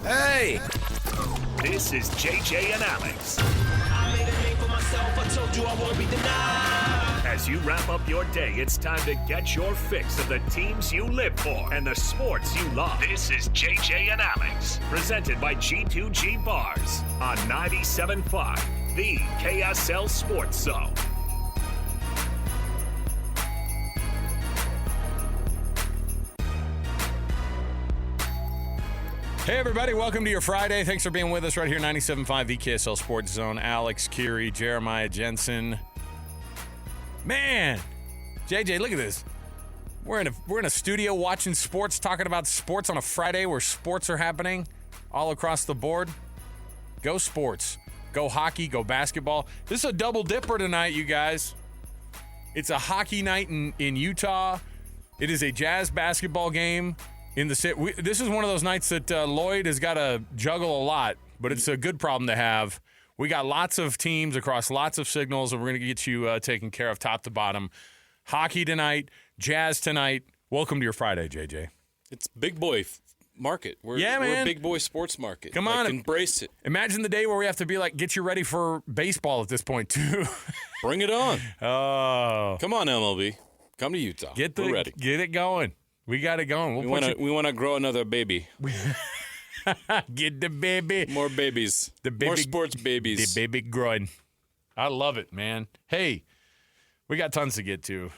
Hey! This is JJ and Alex. I made a name for myself, I told you I won't be denied. As you wrap up your day, it's time to get your fix of the teams you live for and the sports you love. This is JJ and Alex, presented by G2G Bars on 97.5, the KSL Sports Zone. Hey, everybody. Welcome to your Friday. Thanks for being with us right here, 97.5, the KSL Sports Zone. Alex, Kirry, Jeremiah, Jensen. Man, JJ, look at this. We're in a studio watching sports, talking about sports on a Friday where sports are happening all across the board. Go sports. Go hockey. Go basketball. This is a double dipper tonight, you guys. It's a hockey night in Utah. It is a Jazz basketball game. This is one of those nights that Lloyd has got to juggle a lot, but it's a good problem to have. We got lots of teams across lots of signals, and we're going to get you taken care of top to bottom. Hockey tonight, Jazz tonight. Welcome to your Friday, JJ. It's big boy market. We're a big boy sports market. Come on. Embrace it. Imagine the day where we have to be like, get you ready for baseball at this point, too. Bring it on. Oh. Come on, MLB. Come to Utah. We're ready. Get it going. We got it going. We want to grow another baby. Get the baby. More babies. More sports babies. The baby growing. I love it, man. Hey, we got tons to get to.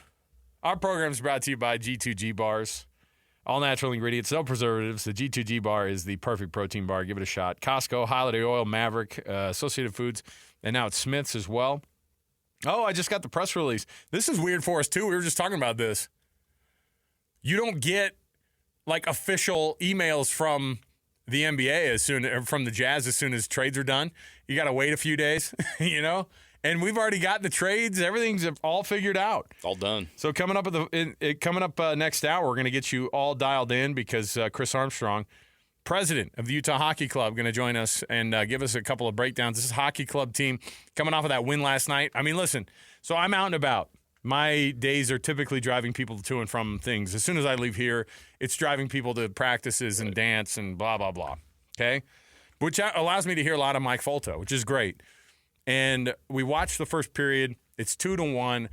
Our program is brought to you by G2G Bars. All natural ingredients, no preservatives. The G2G Bar is the perfect protein bar. Give it a shot. Costco, Holiday Oil, Maverick, Associated Foods, and now it's Smith's as well. Oh, I just got the press release. This is weird for us, too. We were just talking about this. You don't get like official emails from the NBA from the Jazz as soon as trades are done. You got to wait a few days, you know. And we've already got the trades. Everything's all figured out. It's all done. So coming up next hour, we're going to get you all dialed in because Chris Armstrong, president of the Utah Hockey Club, going to join us and give us a couple of breakdowns. This is hockey club team coming off of that win last night. I mean, listen. So I'm out and about. My days are typically driving people to and from things. As soon as I leave here, it's driving people to practices and dance and blah, blah, blah. Okay? Which allows me to hear a lot of Mike Folto, which is great. And we watched the first period. It's 2-1.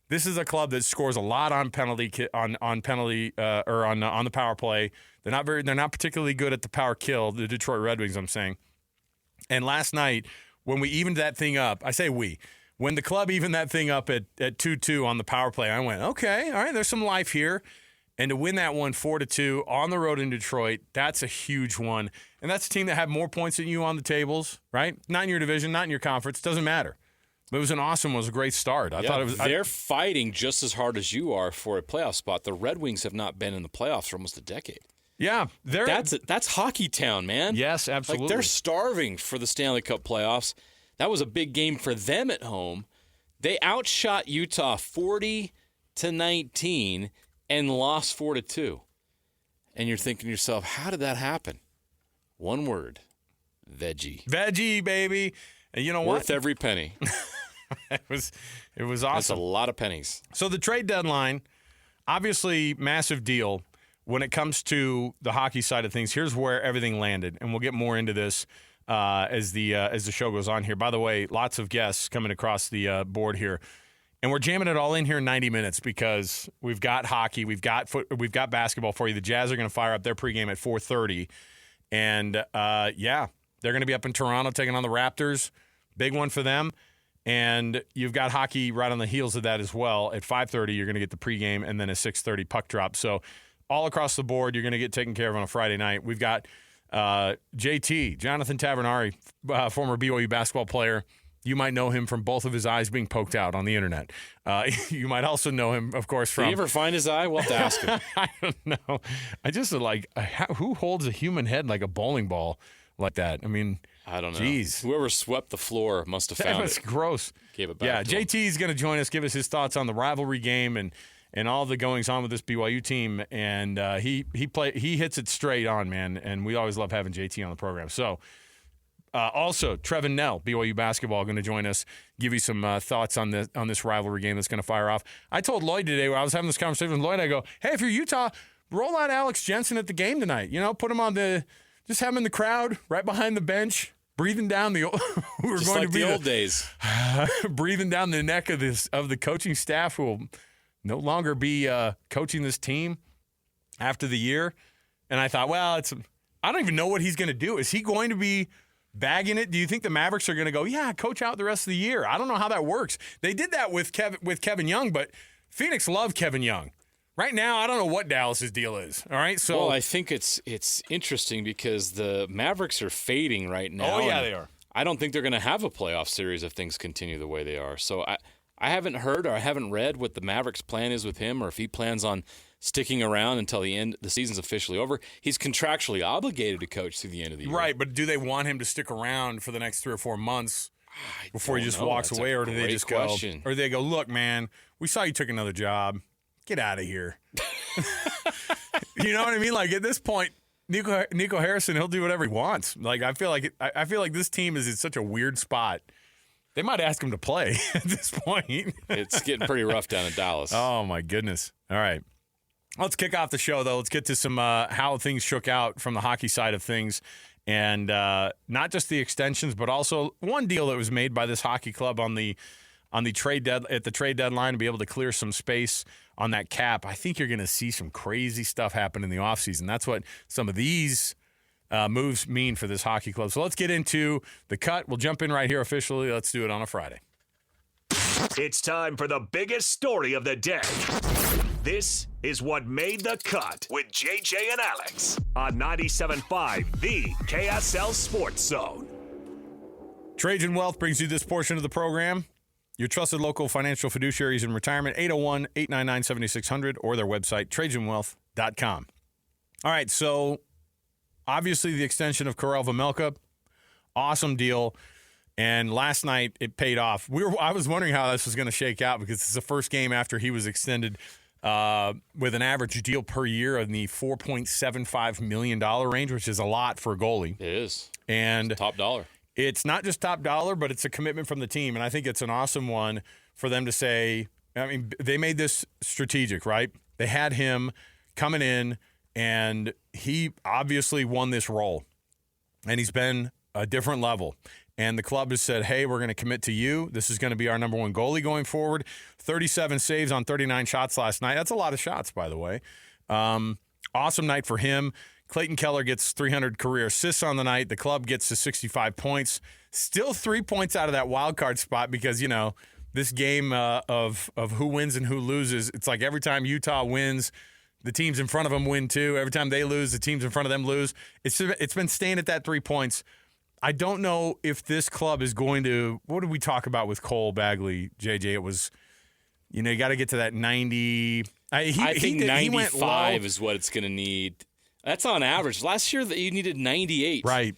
This is a club that scores a lot on penalty on the power play. They're not particularly good at the power kill, the Detroit Red Wings, I'm saying. And last night, when we evened that thing up, I say we. When the club evened that thing up at 2-2 on the power play, I went, okay, all right, there's some life here. And to win that one 4-2 on the road in Detroit, that's a huge one. And that's a team that had more points than you on the tables, right? Not in your division, not in your conference. Doesn't matter. But it was a great start. They're fighting just as hard as you are for a playoff spot. The Red Wings have not been in the playoffs for almost a decade. Yeah. That's hockey town, man. Yes, absolutely. Like they're starving for the Stanley Cup playoffs. That was a big game for them at home. They outshot Utah 40-19 and lost 4-2. And you're thinking to yourself, how did that happen? One word, veggie. Veggie, baby. And you know what? Worth every penny. It was awesome. That's a lot of pennies. So the trade deadline, obviously massive deal when it comes to the hockey side of things. Here's where everything landed, and we'll get more into this as the show goes on here. By the way, lots of guests coming across the board here, and we're jamming it all in here in 90 minutes because we've got hockey, we've got basketball for you. The Jazz are going to fire up their pregame at 4:30, and they're going to be up in Toronto taking on the Raptors. Big one for them. And you've got hockey right on the heels of that as well. At 5:30, you're going to get the pregame, and then a 6:30 puck drop. So all across the board, you're going to get taken care of on a Friday night. We've got JT, Jonathan Tavernari, former BYU basketball player. You might know him from both of his eyes being poked out on the internet. You might also know him, of course, from... Did he ever find his eye? We'll have to ask him. I don't know. I just like, who holds a human head like a bowling ball like that? I mean... I don't know. Jeez. Whoever swept the floor must have found it. That's gross. Gave it back to him. JT is going to join us, give us his thoughts on the rivalry game and all the goings on with this BYU team. And he hits it straight on, man. And we always love having JT on the program. So also, Trevin Knell, BYU Basketball, going to join us, give you some thoughts on this rivalry game that's going to fire off. I told Lloyd today when I was having this conversation with Lloyd, I go, hey, if you're Utah, roll out Alex Jensen at the game tonight. You know, put him on the just have him in the crowd, right behind the bench, breathing down the we're Just going like to be the old days. breathing down the neck of the coaching staff who will no longer be coaching this team after the year. And I thought, well, I don't even know what he's going to do. Is he going to be bagging it? Do you think the Mavericks are going to go, yeah, coach out the rest of the year? I don't know how that works. They did that with Kevin Young, but Phoenix loved Kevin Young. Right now, I don't know what Dallas's deal is. All right, so Well, I think it's interesting because the Mavericks are fading right now. Oh, yeah, they are. I don't think they're going to have a playoff series if things continue the way they are. So I haven't heard or I haven't read what the Mavericks' plan is with him, or if he plans on sticking around until the season's officially over. He's contractually obligated to coach through the end of the year. Right, but do they want him to stick around for the next 3 or 4 months before he just walks away, or do they just go? Or they go, look, man, we saw you took another job. Get out of here. You know what I mean? Like at this point, Nico Harrison, he'll do whatever he wants. Like I feel like this team is in such a weird spot. They might ask him to play at this point. It's getting pretty rough down in Dallas. Oh my goodness! All right, let's kick off the show though. Let's get to some how things shook out from the hockey side of things, and not just the extensions, but also one deal that was made by this hockey club at the trade deadline to be able to clear some space on that cap. I think you're going to see some crazy stuff happen in the offseason. That's what some of these moves mean for this hockey club. So let's get into the cut. We'll jump in right here officially. Let's do it on a Friday. It's time for the biggest story of the day. This is what made the cut with JJ and Alex on 97.5, the KSL Sports Zone. Trajan Wealth brings you this portion of the program. Your trusted local financial fiduciaries in retirement, 801-899-7600, or their website, trajanwealth.com. All right, so obviously the extension of Karel Vejmelka, awesome deal. And last night it paid off. I was wondering how this was going to shake out because it's the first game after he was extended with an average deal per year in the $4.75 million range, which is a lot for a goalie. It is. And it's top dollar. It's not just top dollar, but it's a commitment from the team. And I think it's an awesome one for them to say, I mean, they made this strategic, right? They had him coming in, and he obviously won this role. And he's been a different level. And the club has said, hey, we're going to commit to you. This is going to be our number one goalie going forward. 37 saves on 39 shots last night. That's a lot of shots, by the way. Awesome night for him. Clayton Keller gets 300 career assists on the night. The club gets to 65 points. Still 3 points out of that wild card spot because, you know, this game of who wins and who loses, it's like every time Utah wins, the teams in front of them win too. Every time they lose, the teams in front of them lose. It's been staying at that 3 points. I don't know if this club is going to – what did we talk about with Cole Bagley, JJ? It was, you know, you got to get to that 90 – I think 95 is what it's going to need. That's on average. Last year, you needed 98. Right.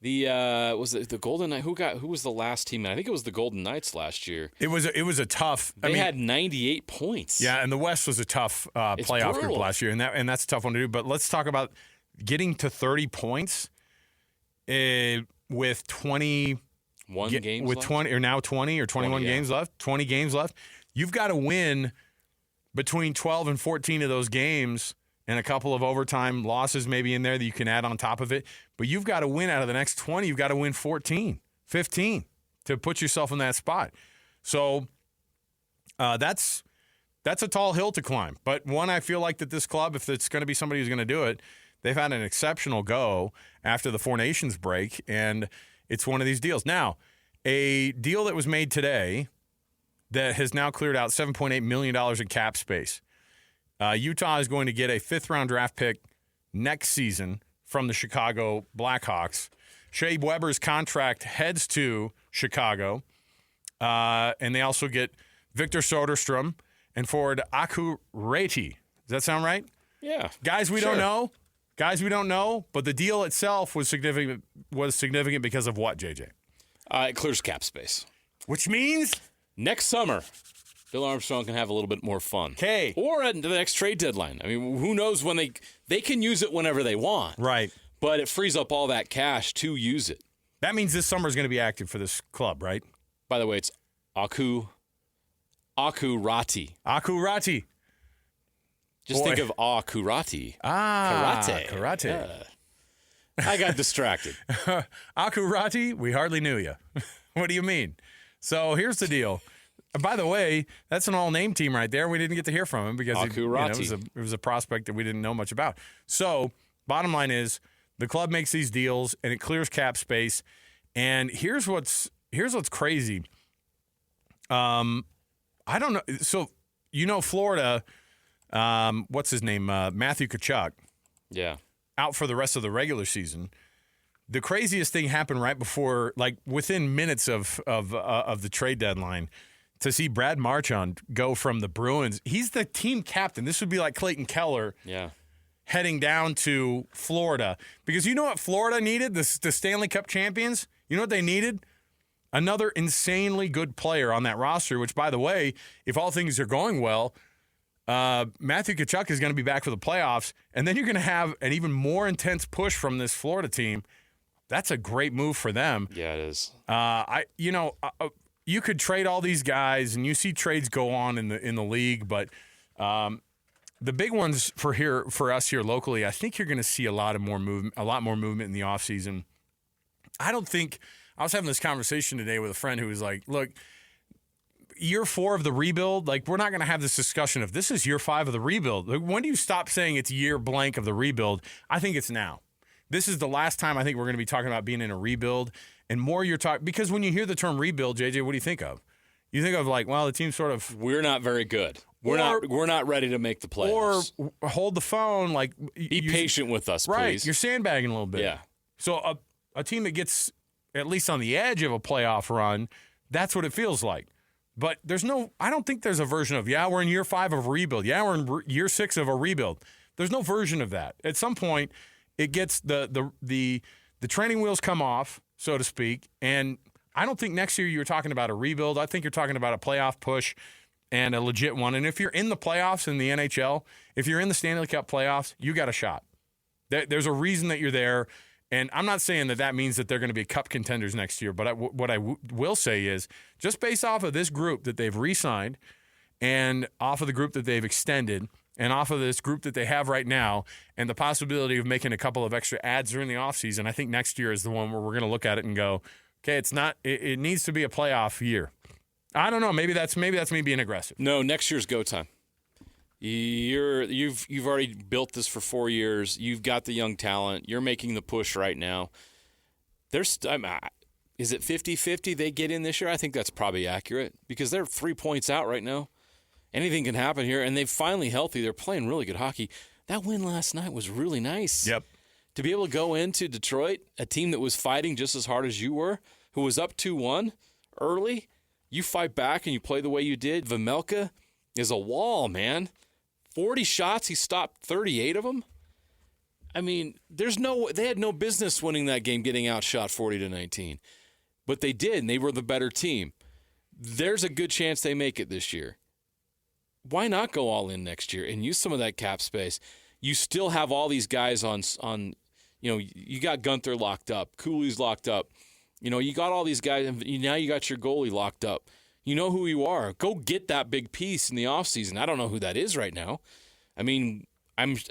Was it the Golden Knights? Who was the last team? I think it was the Golden Knights last year. It was a tough. They had 98 points. Yeah, and the West was a tough playoff group last year, and that's a tough one to do. But let's talk about getting to 30 points with 21 games with left? 20 or now 20 or 21 games left. 20 games left. You've got to win between 12 and 14 of those games. And a couple of overtime losses maybe in there that you can add on top of it. But you've got to win out of the next 20. You've got to win 14, 15 to put yourself in that spot. So that's a tall hill to climb. But one, I feel like that this club, if it's going to be somebody who's going to do it, they've had an exceptional go after the Four Nations break. And it's one of these deals. Now, a deal that was made today that has now cleared out $7.8 million in cap space. Utah is going to get a 5th-round draft pick next season from the Chicago Blackhawks. Shea Weber's contract heads to Chicago, and they also get Victor Soderstrom and forward Aku Reti. Does that sound right? Yeah. Guys we don't know, but the deal itself was significant because of what, JJ? It clears cap space. Which means? Next summer, Bill Armstrong can have a little bit more fun. Okay. Or at the next trade deadline. I mean, who knows when they can use it whenever they want. Right. But it frees up all that cash to use it. That means this summer is going to be active for this club, right? By the way, it's Aku Rati. Aku Rati. Just think of karate. Karate. Yeah. I got distracted. Akurati, we hardly knew you. What do you mean? So here's the deal. By the way, that's an all-name team right there. We didn't get to hear from him because it was a prospect that we didn't know much about. So bottom line is the club makes these deals, and it clears cap space. And here's what's crazy. I don't know. So, Florida, what's his name? Matthew Tkachuk. Yeah. Out for the rest of the regular season. The craziest thing happened right before, like within minutes of the trade deadline, to see Brad Marchand go from the Bruins. He's the team captain. This would be like Clayton Keller heading down to Florida. Because you know what Florida needed? The Stanley Cup champions? You know what they needed? Another insanely good player on that roster, which, by the way, if all things are going well, Matthew Tkachuk is going to be back for the playoffs, and then you're going to have an even more intense push from this Florida team. That's a great move for them. Yeah, it is. You could trade all these guys, and you see trades go on in the league, but the big ones for us here locally, I think you're going to see a lot more movement in the offseason. I was having this conversation today with a friend who was like, look, year 4 of the rebuild, like we're not going to have this discussion of this is year 5 of the rebuild. Like, when do you stop saying it's year blank of the rebuild? I think it's now. This is the last time I think we're going to be talking about being in a rebuild. And more you're talking, because when you hear the term rebuild, JJ, what do you think of? You think of like, well, the team's sort of, we're not very good. We're not ready to make the playoffs. Or hold the phone, like be patient with us, right, please. You're sandbagging a little bit. Yeah. So a team that gets at least on the edge of a playoff run, that's what it feels like. But I don't think there's a version of, we're in year 5 of a rebuild. Yeah, we're in year 6 of a rebuild. There's no version of that. At some point, it gets the training wheels come off, so to speak. And I don't think next year you're talking about a rebuild. I think you're talking about a playoff push and a legit one. And if you're in the playoffs in the NHL, if you're in the Stanley Cup playoffs, you got a shot. There's a reason that you're there. And I'm not saying that means that they're going to be cup contenders next year. But what I will say is just based off of this group that they've re-signed and off of the group that they've extended and off of this group that they have right now and the possibility of making a couple of extra adds during the offseason, I think next year is the one where we're going to look at it and go, okay, it needs to be a playoff year. I don't know. Maybe that's me being aggressive. No, next year's go time. You've already built this for 4 years. You've got the young talent. You're making the push right now. Is it 50-50 they get in this year? I think that's probably accurate because they're 3 points out right now. Anything can happen here, and they're finally healthy. They're playing really good hockey. That win last night was really nice. Yep. To be able to go into Detroit, a team that was fighting just as hard as you were, who was up 2-1 early, you fight back and you play the way you did. Vejmelka is a wall, man. 40 shots, he stopped 38 of them. I mean, they had no business winning that game, getting outshot 40-19. But they did, and they were the better team. There's a good chance they make it this year. Why not go all in next year and use some of that cap space? You still have all these guys on you got Gunther locked up, Cooley's locked up. You got all these guys, and now you got your goalie locked up. You know who you are. Go get that big piece in the offseason. I don't know who that is right now. I mean,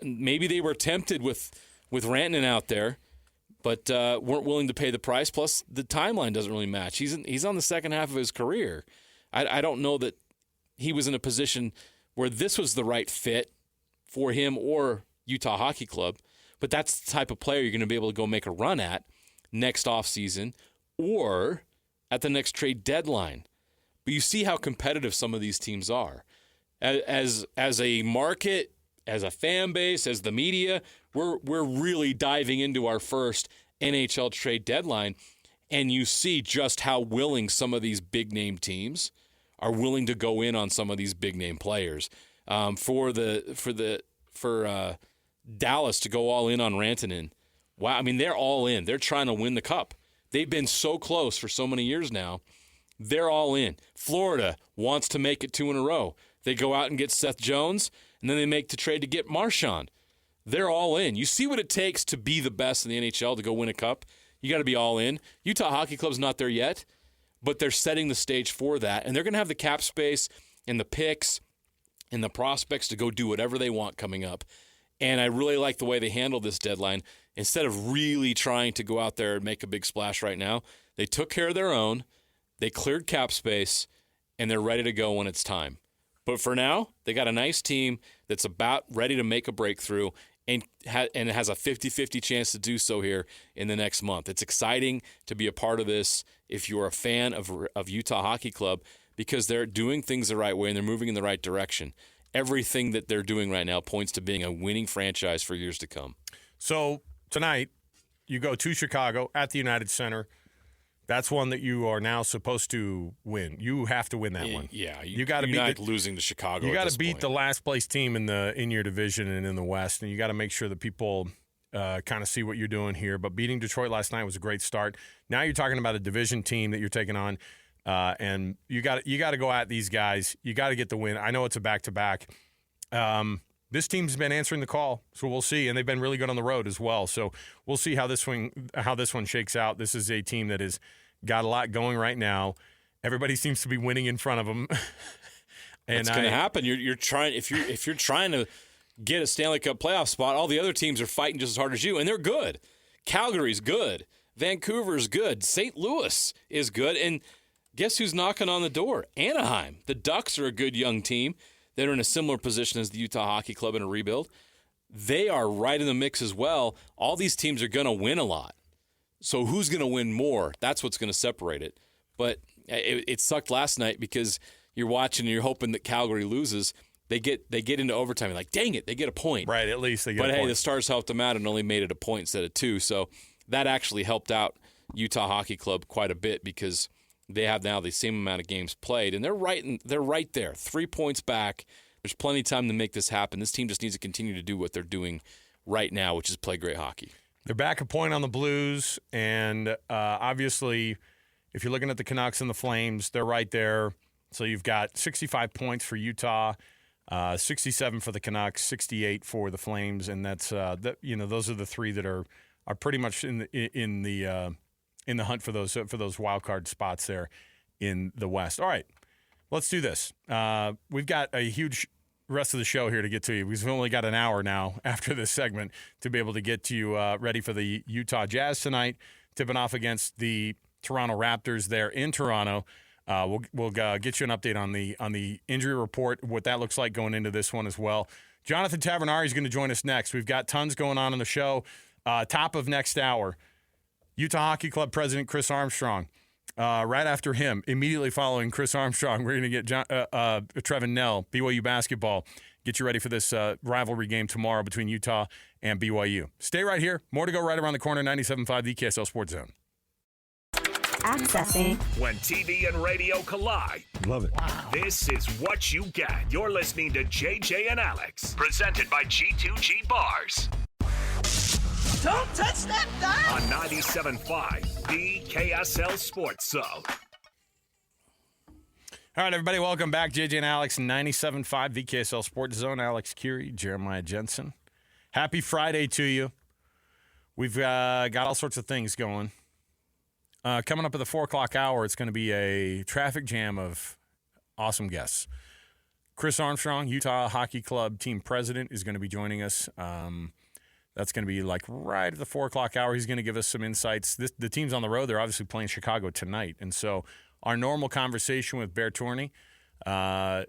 maybe they were tempted with Rantanen out there, but weren't willing to pay the price. Plus, the timeline doesn't really match. He's on the second half of his career. I don't know that he was in a position where this was the right fit for him or Utah Hockey Club. But that's the type of player you're going to be able to go make a run at next offseason or at the next trade deadline. But you see how competitive some of these teams are. As a market, as a fan base, as the media, we're really diving into our first NHL trade deadline, and you see just how willing some of these big-name teams are willing to go in on some of these big-name players. For Dallas to go all in on Rantanen, wow! I mean, they're all in. They're trying to win the cup. They've been so close for so many years now. They're all in. Florida wants to make it 2 in a row. They go out and get Seth Jones, and then they make the trade to get Marchand. They're all in. You see what it takes to be the best in the NHL to go win a cup. You got to be all in. Utah Hockey Club's not there yet, but they're setting the stage for that, and they're going to have the cap space and the picks and the prospects to go do whatever they want coming up. And I really like the way they handled this deadline. Instead of really trying to go out there and make a big splash right now, they took care of their own, they cleared cap space, and they're ready to go when it's time. But for now, they got a nice team that's about ready to make a breakthrough and it has a 50-50 chance to do so here in the next month. It's exciting to be a part of this if you're a fan of Utah Hockey Club, because they're doing things the right way and they're moving in the right direction. Everything that they're doing right now points to being a winning franchise for years to come. So tonight, you go to Chicago at the United Center. That's one that you are now supposed to win. You have to win that one. Yeah, you got to beat losing to Chicago. You got to beat the last place team in your division and in the West, and you got to make sure that people kind of see what you're doing here. But beating Detroit last night was a great start. Now you're talking about a division team that you're taking on, and you got to go at these guys. You got to get the win. I know it's a back-to-back. This team's been answering the call, so we'll see, and they've been really good on the road as well. So we'll see how this one shakes out. This is a team that has got a lot going right now. Everybody seems to be winning in front of them. And it's going to happen. You're trying if you're trying to get a Stanley Cup playoff spot, all the other teams are fighting just as hard as you, and they're good. Calgary's good. Vancouver's good. St. Louis is good, and guess who's knocking on the door? Anaheim. The Ducks are a good young team. They're in a similar position as the Utah Hockey Club in a rebuild. They are right in the mix as well. All these teams are going to win a lot. So who's going to win more? That's what's going to separate it. But it sucked last night because you're watching and you're hoping that Calgary loses. They get into overtime. You're like, dang it, they get a point. Right, at least they get a point. But hey, the Stars helped them out and only made it a point instead of 2. So that actually helped out Utah Hockey Club quite a bit because they have now the same amount of games played, and they're right there, 3 points back. There's plenty of time to make this happen. This team just needs to continue to do what they're doing right now, which is play great hockey. They're back a point on the Blues, and obviously, if you're looking at the Canucks and the Flames, they're right there. So you've got 65 points for Utah, 67 for the Canucks, 68 for the Flames, and that's those are the three that are pretty much in the hunt for those wild card spots there in the West. All right, let's do this. We've got a huge rest of the show here to get to you. We've only got an hour now after this segment to be able to get to you ready for the Utah Jazz tonight, tipping off against the Toronto Raptors there in Toronto. We'll get you an update on the injury report, what that looks like going into this one as well. Jonathan Tavernari is going to join us next. We've got tons going on in the show. Top of next hour, Utah Hockey Club president Chris Armstrong. Right after him, immediately following Chris Armstrong, we're going to get Trevin Knell, BYU Basketball. Get you ready for this rivalry game tomorrow between Utah and BYU. Stay right here. More to go right around the corner, 97.5, the KSL Sports Zone. Accessing. When TV and radio collide. Love it. Wow. This is what you get. You're listening to JJ and Alex, presented by G2G Bars. Don't touch that dial. On 97.5, the KSL Sports Zone. All right, everybody, welcome back. JJ and Alex, 97.5, the KSL Sports Zone. Alex Kirry, Jeremiah Jensen. Happy Friday to you. We've got all sorts of things going. Coming up at the 4 o'clock hour, it's going to be a traffic jam of awesome guests. Chris Armstrong, Utah Hockey Club team president, is going to be joining us. That's going to be like right at the 4 o'clock hour. He's going to give us some insights. The team's on the road. They're obviously playing Chicago tonight. And so our normal conversation with Bear Tourney, I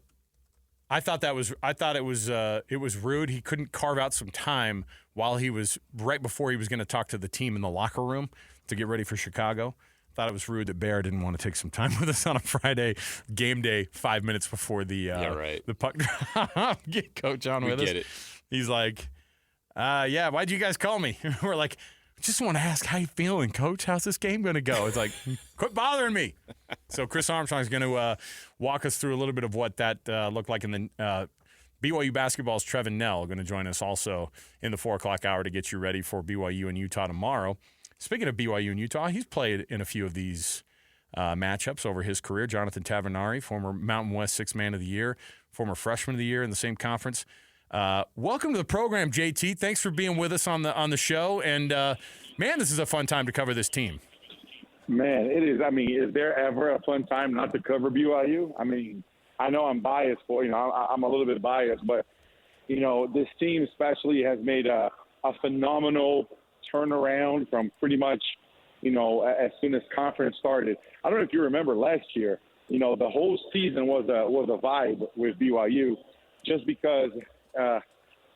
thought it was rude. He couldn't carve out some time while he was right before he was going to talk to the team in the locker room to get ready for Chicago. Thought it was rude that Bear didn't want to take some time with us on a Friday game day 5 minutes before the puck drop. Get Coach on with us. Get it. He's like, yeah, why'd you guys call me? We're like, just want to ask how you feeling, Coach. How's this game going to go? It's like, quit bothering me. So Chris Armstrong is going to walk us through a little bit of what that looked like. And then BYU Basketball's Trevin Knell going to join us also in the 4 o'clock hour to get you ready for BYU and Utah tomorrow. Speaking of BYU and Utah, he's played in a few of these matchups over his career. Jonathan Tavernari, former Mountain West Sixth Man of the Year, former Freshman of the Year in the same conference. Welcome to the program, JT. Thanks for being with us on the show. And, man, this is a fun time to cover this team. Man, it is. I mean, is there ever a fun time not to cover BYU? I mean, I know I'm biased I'm a little bit biased, but this team especially has made a phenomenal turnaround from pretty much, as soon as conference started. I don't know if you remember last year, the whole season was a vibe with BYU just because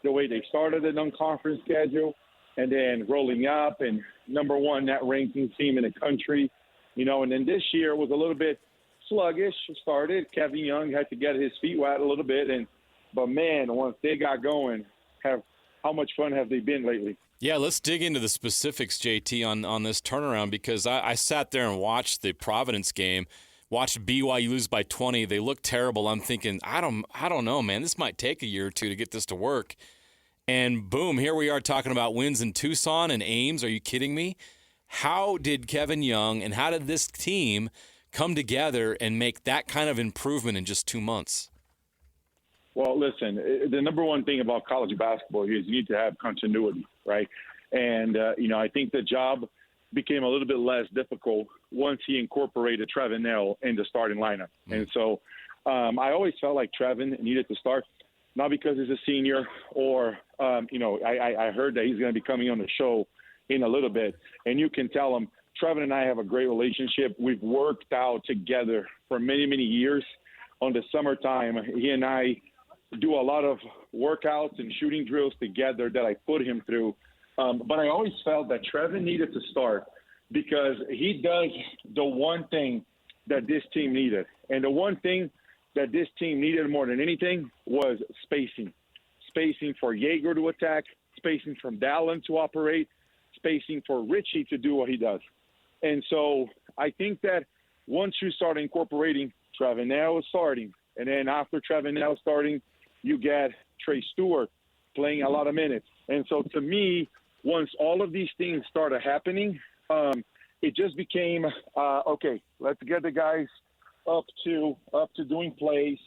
the way they started the non-conference schedule and then rolling up and number one net ranking team in the country, and then this year was a little bit sluggish started. Kevin Young had to get his feet wet a little bit, but man, once they got going, how much fun have they been lately? Yeah, let's dig into the specifics, JT, on this turnaround, because I sat there and watched the Providence game, watched BYU lose by 20. They looked terrible. I'm thinking, I don't know, man. This might take a year or two to get this to work. And boom, here we are talking about wins in Tucson and Ames. Are you kidding me? How did Kevin Young and how did this team come together and make that kind of improvement in just 2 months? Well, listen, the number one thing about college basketball is you need to have continuity, right? And, I think the job became a little bit less difficult once he incorporated Trevin Knell in the starting lineup. Mm-hmm. And so I always felt like Trevin needed to start, not because he's a senior or, I heard that he's going to be coming on the show in a little bit. And you can tell him, Trevin and I have a great relationship. We've worked out together for many, many years. On the summertime, he and I do a lot of workouts and shooting drills together that I put him through. But I always felt that Trevin needed to start because he does the one thing that this team needed. And the one thing that this team needed more than anything was spacing. Spacing for Jaeger to attack, spacing from Dallin to operate, spacing for Richie to do what he does. And so I think that once you start incorporating Trevin Knell starting, and then after Trevin Knell starting, you get Trey Stewart playing a lot of minutes. And so to me, once all of these things started happening, it just became, okay, let's get the guys up to doing plays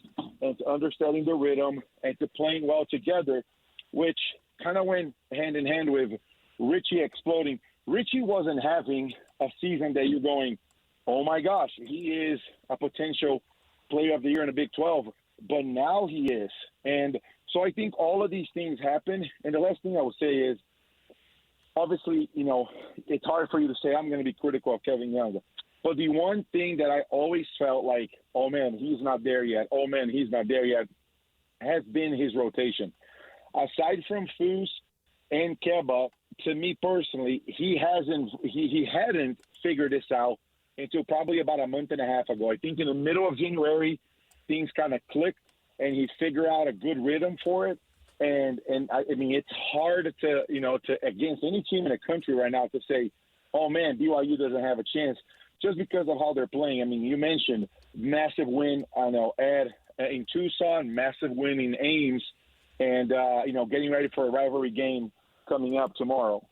and to understanding the rhythm and to playing well together, which kind of went hand in hand with Richie exploding. Richie wasn't having a season that you're going, oh my gosh, he is a potential player of the year in the Big 12, but now he is. And so I think all of these things happen. And the last thing I would say is, obviously, it's hard for you to say I'm going to be critical of Kevin Young. But the one thing that I always felt like, oh, man, he's not there yet. Oh, man, he's not there yet, has been his rotation. Aside from Foose and Keba, to me personally, he hadn't figured this out until probably about a month and a half ago. I think in the middle of January, things kind of clicked, and he figured out a good rhythm for it. And I mean, it's hard to against any team in the country right now to say, oh, man, BYU doesn't have a chance just because of how they're playing. I mean, you mentioned massive win, in Tucson, massive win in Ames, and, getting ready for a rivalry game coming up tomorrow.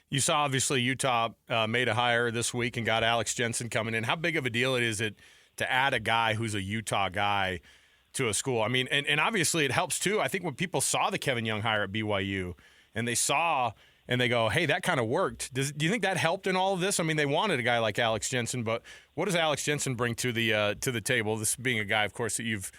You saw, obviously, Utah made a hire this week and got Alex Jensen coming in. How big of a deal is it to add a guy who's a Utah guy to a school? I mean, and obviously it helps, too. I think when people saw the Kevin Young hire at BYU and they saw – and they go, hey, that kind of worked. Do you think that helped in all of this? I mean, they wanted a guy like Alex Jensen, but what does Alex Jensen bring to the table? This being a guy, of course, that you've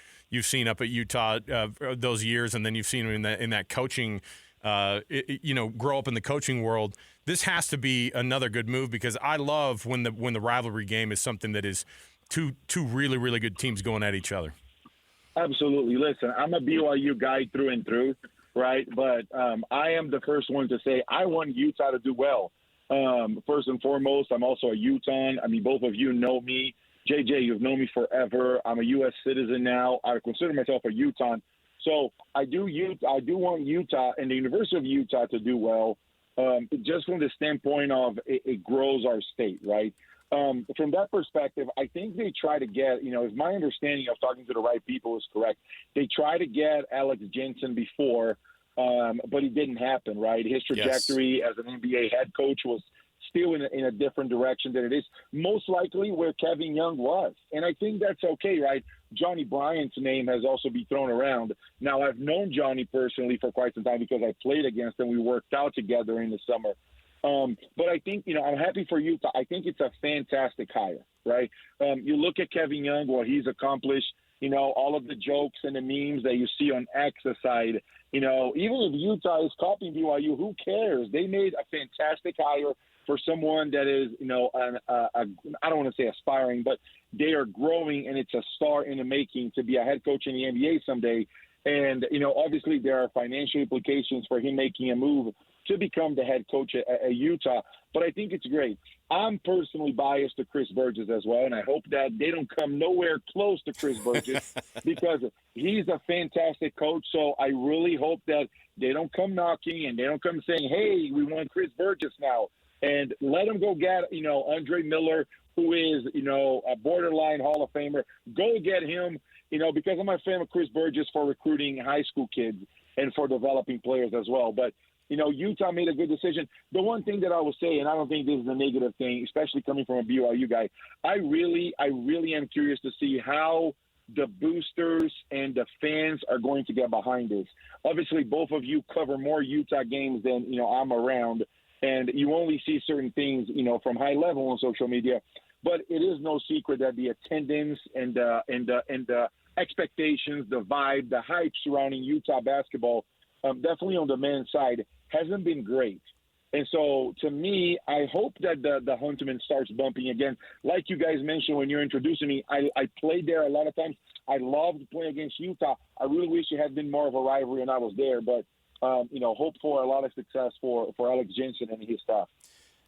seen up at Utah those years, and then you've seen him in that coaching, grow up in the coaching world. This has to be another good move because I love when the rivalry game is something that is two really, really good teams going at each other. Absolutely. Listen, I'm a BYU guy through and through. Right, but I am the first one to say I want Utah to do well. First and foremost, I'm also a Utahn. I mean, both of you know me. JJ, you've known me forever. I'm a U.S. citizen now. I consider myself a Utahn. So I do want Utah and the University of Utah to do well, just from the standpoint of it grows our state, right? From that perspective, I think they try to get, if my understanding of talking to the right people is correct, they try to get Alex Jensen before, but it didn't happen, right? His trajectory as an NBA head coach was still in a different direction than it is most likely where Kevin Young was. And I think that's okay, right? Johnny Bryant's name has also been thrown around. Now, I've known Johnny personally for quite some time because I played against him. We worked out together in the summer. But I think, I'm happy for Utah. I think it's a fantastic hire, right? You look at Kevin Young, what he's accomplished. all of the jokes and the memes that you see on X aside, even if Utah is copying BYU, who cares? They made a fantastic hire for someone that is, I don't want to say aspiring, but they are growing, and it's a star in the making to be a head coach in the NBA someday. And, obviously there are financial implications for him making a move to become the head coach at Utah. But I think it's great. I'm personally biased to Chris Burgess as well, and I hope that they don't come nowhere close to Chris Burgess because he's a fantastic coach. So I really hope that they don't come knocking and they don't come saying, hey, we want Chris Burgess now. And let him go get, Andre Miller, who is, a borderline Hall of Famer. Go get him, because I'm a fan of Chris Burgess for recruiting high school kids and for developing players as well. But, Utah made a good decision. The one thing that I will say, and I don't think this is a negative thing, especially coming from a BYU guy, I really am curious to see how the boosters and the fans are going to get behind this. Obviously, both of you cover more Utah games than, I'm around. And you only see certain things, from high level on social media. But it is no secret that the attendance and the expectations, the vibe, the hype surrounding Utah basketball, definitely on the men's side, hasn't been great. And so, to me, I hope that the Huntsman starts bumping again. Like you guys mentioned when you're introducing me, I played there a lot of times. I loved playing against Utah. I really wish it had been more of a rivalry and I was there. But hope for a lot of success for Alex Jensen and his staff.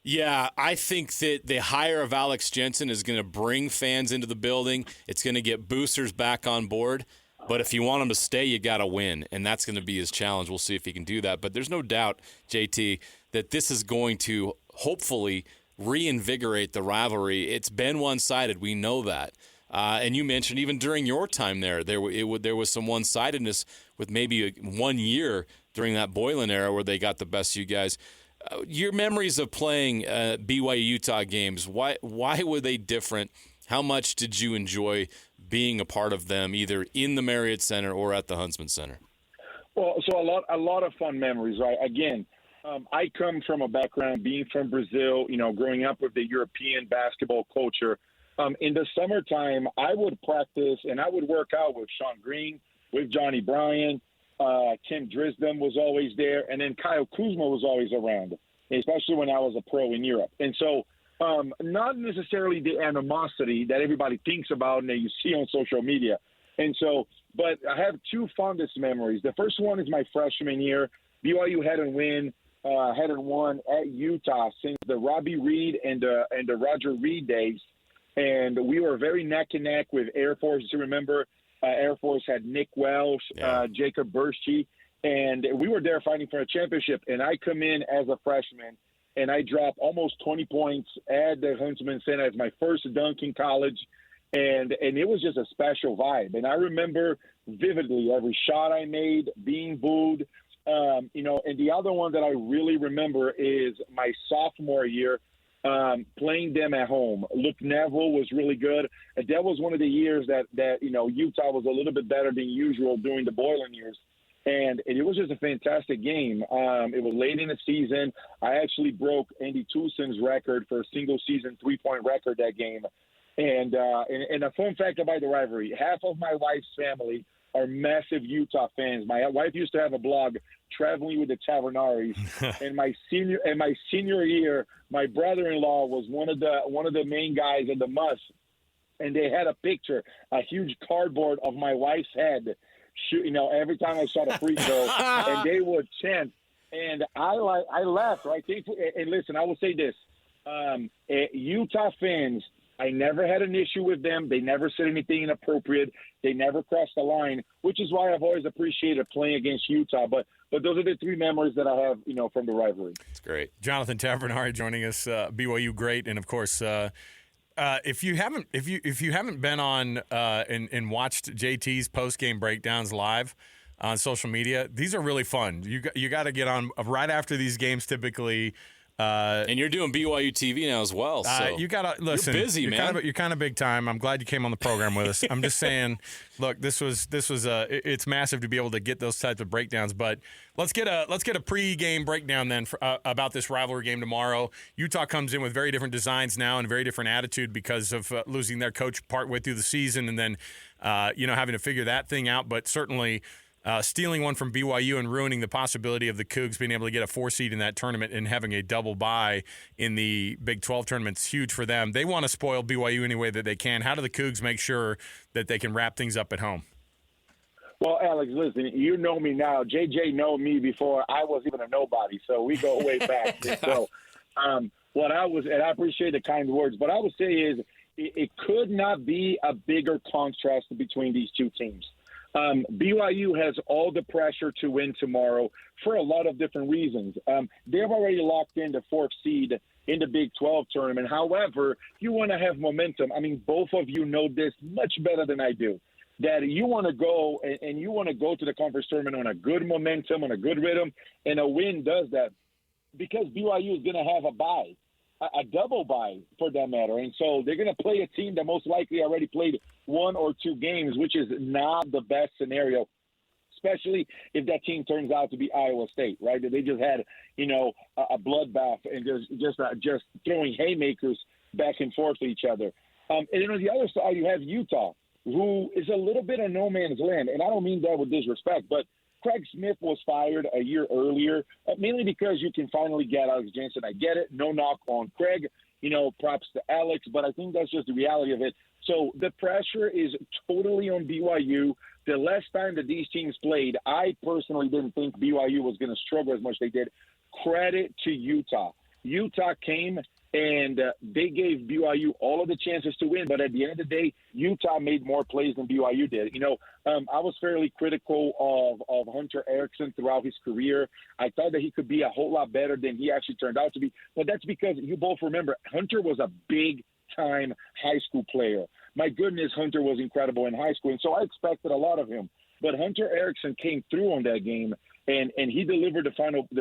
Yeah, I think that the hire of Alex Jensen is going to bring fans into the building. It's going to get boosters back on board. But if you want him to stay, you got to win, and that's going to be his challenge. We'll see if he can do that. But there's no doubt, JT, that this is going to hopefully reinvigorate the rivalry. It's been one-sided. We know that. And you mentioned even during your time there was some one-sidedness with maybe 1 year during that Boylan era where they got the best of you guys. Your memories of playing BYU Utah games, why were they different? How much did you enjoy being a part of them, either in the Marriott Center or at the Huntsman Center? Well, so a lot of fun memories, right? Again, I come from a background being from Brazil, growing up with the European basketball culture. In the summertime, I would practice and I would work out with Sean Green, with Johnny Bryan. Tim Drisden was always there, and then Kyle Kuzma was always around, especially when I was a pro in Europe. And so not necessarily the animosity that everybody thinks about and that you see on social media. And so, but I have two fondest memories. The first one is my freshman year. BYU hadn't won at Utah since the Robbie Reed and the Roger Reed days. And we were very neck and neck with Air Force. You remember, Air Force had Nick Welsh, Jacob Burschke, and we were there fighting for a championship. And I come in as a freshman, and I drop almost 20 points at the Huntsman Center as my first dunk in college. And it was just a special vibe. And I remember vividly every shot I made, being booed. And the other one that I really remember is my sophomore year, playing them at home. Luke Neville was really good. And that was one of the years that Utah was a little bit better than usual during the Boylan years. And it was just a fantastic game. It was late in the season. I actually broke Andy Toussaint's record for a single-season three-point record that game. And a fun fact about the rivalry, half of my wife's family are massive Utah fans. My wife used to have a blog, Traveling with the Tavernari. And my senior year, my brother-in-law was one of the main guys at the Muss. And they had a picture, a huge cardboard of my wife's head, every time I shot a free throw, and they would chant. And I laughed, right? And listen, I will say this. Utah fans, I never had an issue with them. They never said anything inappropriate. They never crossed the line, which is why I've always appreciated playing against Utah. But those are the three memories that I have, from the rivalry. It's great. Jonathan Tavernari joining us, BYU great, and of course, if you haven't been on and watched JT's post game breakdowns live on social media, these are really fun. You got to get on right after these games typically. And you're doing BYU TV now as well. So you gotta listen. You're busy, man. You're kind of big time. I'm glad you came on the program with us. I'm just saying, look, this was it's massive to be able to get those types of breakdowns. But let's get a pre-game breakdown then about this rivalry game tomorrow. Utah comes in with very different designs now and a very different attitude because of losing their coach partway through the season, and then having to figure that thing out. But certainly. Stealing one from BYU and ruining the possibility of the Cougs being able to get a 4 seed in that tournament and having a double bye in the Big 12 tournament is huge for them. They want to spoil BYU any way that they can. How do the Cougs make sure that they can wrap things up at home? Well, Alex, listen, you know me now. JJ know me before I was even a nobody, so we go way back. So and I appreciate the kind words, but I would say is it could not be a bigger contrast between these two teams. BYU has all the pressure to win tomorrow for a lot of different reasons. They've already locked in the 4th seed in the Big 12 tournament. However, you want to have momentum. I mean, both of you know this much better than I do, that you want to go and you want to go to the conference tournament on a good momentum, on a good rhythm, and a win does that because BYU is going to have a bye. A double bye for that matter. And so they're going to play a team that most likely already played 1 or 2 games, which is not the best scenario, especially if that team turns out to be Iowa State, right? That they just had, a bloodbath and just throwing haymakers back and forth to each other. And then on the other side, you have Utah, who is a little bit of no man's land. And I don't mean that with disrespect, but Craig Smith was fired a year earlier, mainly because you can finally get Alex Jensen. I get it. No knock on Craig. Props to Alex, but I think that's just the reality of it. So the pressure is totally on BYU. The last time that these teams played, I personally didn't think BYU was going to struggle as much as they did. Credit to Utah. Utah came and they gave BYU all of the chances to win. But at the end of the day, Utah made more plays than BYU did. I was fairly critical of Hunter Erickson throughout his career. I thought that he could be a whole lot better than he actually turned out to be. But that's because you both remember, Hunter was a big-time high school player. My goodness, Hunter was incredible in high school, and so I expected a lot of him. But Hunter Erickson came through on that game, and he delivered the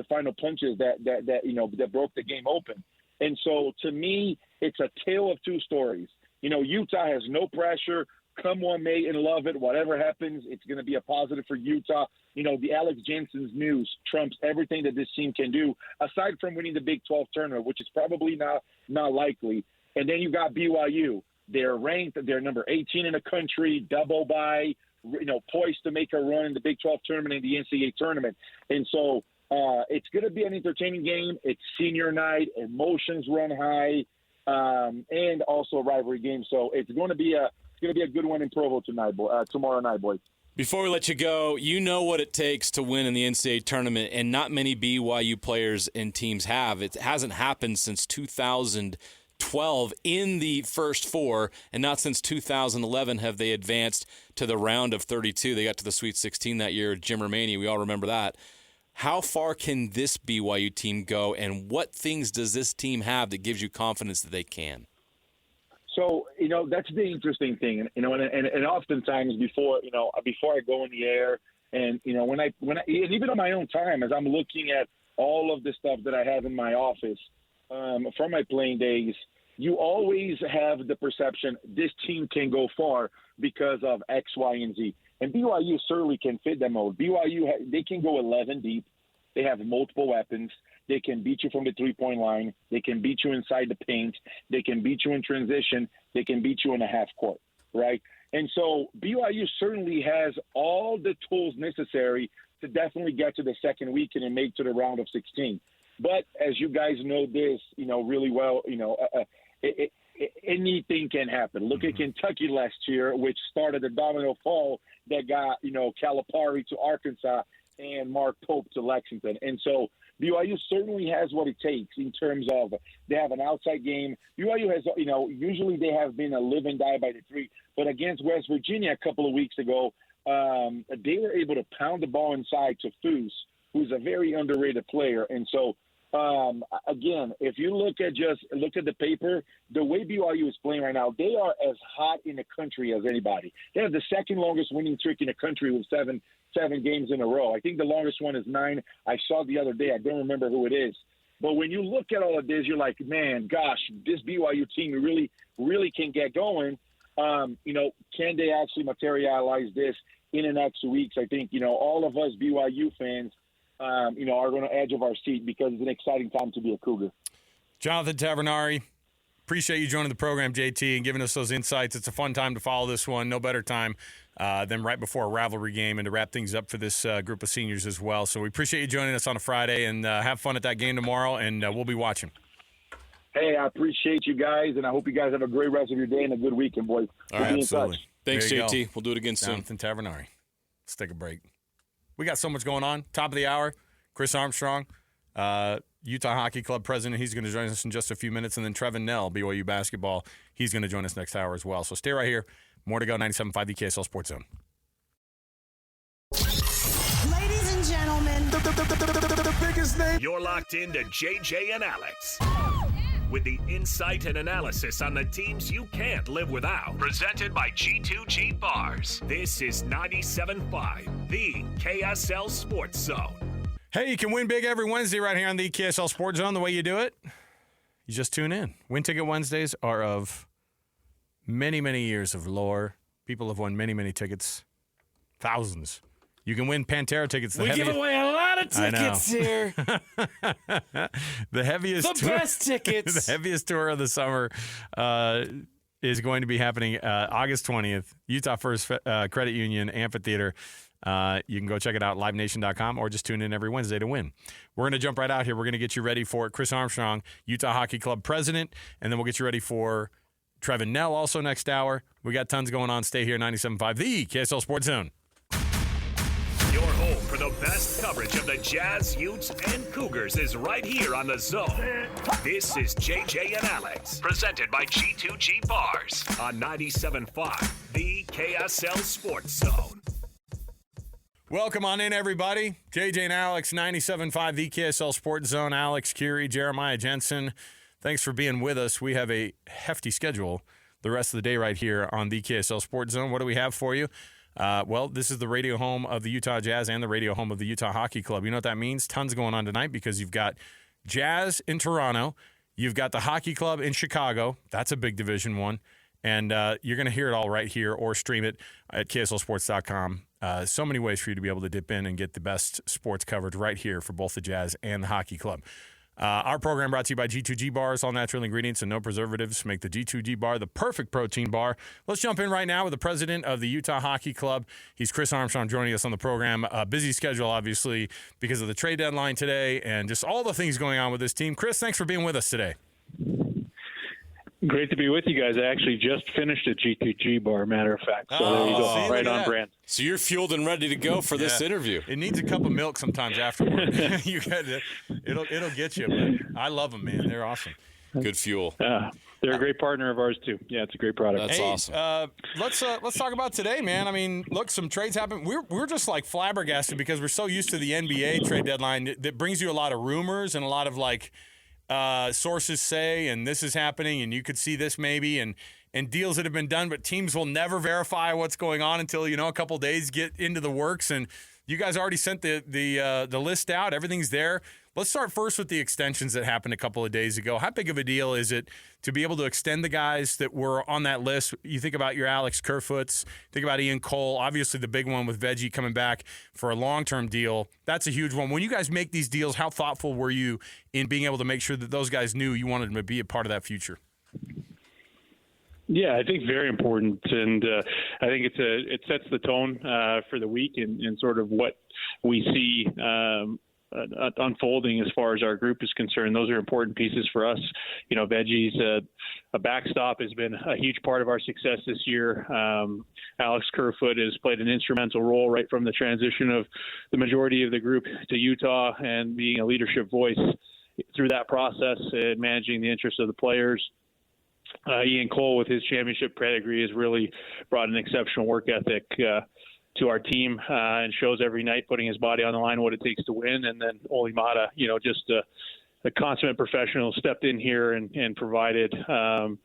final punches that broke the game open. And so, to me, it's a tale of two stories. Utah has no pressure. Come one may and love it. Whatever happens, it's going to be a positive for Utah. The Alex Jensen's news trumps everything that this team can do, aside from winning the Big 12 tournament, which is probably not likely. And then you got BYU. They're ranked. They're number 18 in the country, double bye, poised to make a run in the Big 12 tournament and the NCAA tournament. And so, it's going to be an entertaining game. It's senior night. Emotions run high, and also a rivalry game. So it's going to be a good one in Provo tomorrow night, boys. Before we let you go, you know what it takes to win in the NCAA tournament, and not many BYU players and teams have. It hasn't happened since 2012 in the first 4, and not since 2011 have they advanced to the round of 32. They got to the Sweet 16 that year. Jim Romani, we all remember that. How far can this BYU team go, and what things does this team have that gives you confidence that they can? So, that's the interesting thing. And oftentimes before I go in the air and, when I and even on my own time, as I'm looking at all of the stuff that I have in my office from my playing days, you always have the perception this team can go far because of X, Y, and Z. And BYU certainly can fit that mold. BYU, they can go 11 deep. They have multiple weapons. They can beat you from the three-point line. They can beat you inside the paint. They can beat you in transition. They can beat you in a half court, right? And so BYU certainly has all the tools necessary to definitely get to the second weekend and make to the round of 16. But as you guys know this, really well, anything can happen. Look at Kentucky last year, which started a domino fall that got, Calipari to Arkansas and Mark Pope to Lexington. And so BYU certainly has what it takes in terms of they have an outside game. BYU has, usually they have been a live and die by the three. But against West Virginia a couple of weeks ago, they were able to pound the ball inside to Foose, who's a very underrated player. And so, again, if you look at the paper, the way BYU is playing right now, they are as hot in the country as anybody. They have the second longest winning streak in the country with seven games in a row. I think the longest one is 9. I saw the other day. I don't remember who it is. But when you look at all of this, you're like, man, gosh, this BYU team really, really can get going. Can they actually materialize this in the next 2 weeks? I think, all of us BYU fans, are going to edge of our seat because it's an exciting time to be a Cougar. Jonathan Tavernari, appreciate you joining the program, JT, and giving us those insights. It's a fun time to follow this one. No better time than right before a rivalry game and to wrap things up for this group of seniors as well. So we appreciate you joining us on a Friday, and have fun at that game tomorrow, and we'll be watching. Hey, I appreciate you guys, and I hope you guys have a great rest of your day and a good weekend, boys. All right, absolutely. Thanks, JT. We'll do it again soon. Jonathan Tavernari. Let's take a break. We got so much going on. Top of the hour, Chris Armstrong, Utah Hockey Club president. He's going to join us in just a few minutes. And then Trevin Knell, BYU Basketball. He's going to join us next hour as well. So stay right here. More to go, 97.5 the KSL Sports Zone. Ladies and gentlemen, the biggest name. You're locked into JJ and Alex, with the insight and analysis on the teams you can't live without. Presented by G2G Bars. This is 97.5, the KSL Sports Zone. Hey, you can win big every Wednesday right here on the KSL Sports Zone. The way you do it, you just tune in. Win Ticket Wednesdays are of many, many years of lore. People have won many, many tickets. Thousands. You can win Pantera tickets. We give away a lot of tickets here. The heaviest the best tickets. The heaviest tour of the summer is going to be happening August 20th. Utah First Credit Union Amphitheater. You can go check it out, livenation.com, or just tune in every Wednesday to win. We're going to jump right out here. We're going to get you ready for Chris Armstrong, Utah Hockey Club president, and then we'll get you ready for Trevin Knell also next hour. We got tons going on. Stay here, 97.5, the KSL Sports Zone. Your home for the best coverage of the Jazz, Utes, and Cougars is right here on the Zone. This is JJ and Alex, presented by G2G Bars on 97.5, the KSL Sports Zone. Welcome on in, everybody. JJ and Alex, 97.5, the KSL Sports Zone. Alex, Kirry, Jeremiah, Jensen, thanks for being with us. We have a hefty schedule the rest of the day right here on the KSL Sports Zone. What do we have for you? Well, this is the radio home of the Utah Jazz and the radio home of the Utah Hockey Club. You know what that means? Tons going on tonight because you've got Jazz in Toronto. You've got the Hockey Club in Chicago. That's a big Division I. And you're going to hear it all right here or stream it at KSLSports.com. So many ways for you to be able to dip in and get the best sports coverage right here for both the Jazz and the Hockey Club. Our program brought to you by G2G Bars. All natural ingredients and no preservatives make the G2G Bar the perfect protein bar. Let's jump in right now with the president of the Utah Hockey Club. He's Chris Armstrong joining us on the program. Busy schedule, obviously, because of the trade deadline today and just all the things going on with this team. Chris, thanks for being with us today. Great to be with you guys. I actually just finished a G2G bar, matter of fact. So there you go. Right on brand. So you're fueled and ready to go for this interview. It needs a cup of milk sometimes afterward. It'll get you, but I love them, man. They're awesome. Good fuel. They're a great partner of ours too. Yeah, it's a great product. That's awesome. Let's talk about today, man. I mean, look, some trades happen. We're just like flabbergasted because we're so used to the NBA trade deadline that brings you a lot of rumors and a lot of like sources say, and this is happening, and you could see this maybe, and deals that have been done, but teams will never verify what's going on until a couple days get into the works. And you guys already sent the list out. Everything's there. Let's start first with the extensions that happened a couple of days ago. How big of a deal is it to be able to extend the guys that were on that list? You think about your Alex Kerfoots, think about Ian Cole, obviously the big one with Veggie coming back for a long-term deal. That's a huge one. When you guys make these deals, how thoughtful were you in being able to make sure that those guys knew you wanted them to be a part of that future? Yeah, I think very important, and I think it sets the tone for the week and sort of what we see unfolding as far as our group is concerned. Those are important pieces for us. Veggie's a backstop has been a huge part of our success this year. Alex Kerfoot has played an instrumental role right from the transition of the majority of the group to Utah and being a leadership voice through that process and managing the interests of the players. Ian Cole, with his championship pedigree, has really brought an exceptional work ethic to our team and shows every night putting his body on the line what it takes to win. And then Oli Mata, just a consummate professional, stepped in here and provided an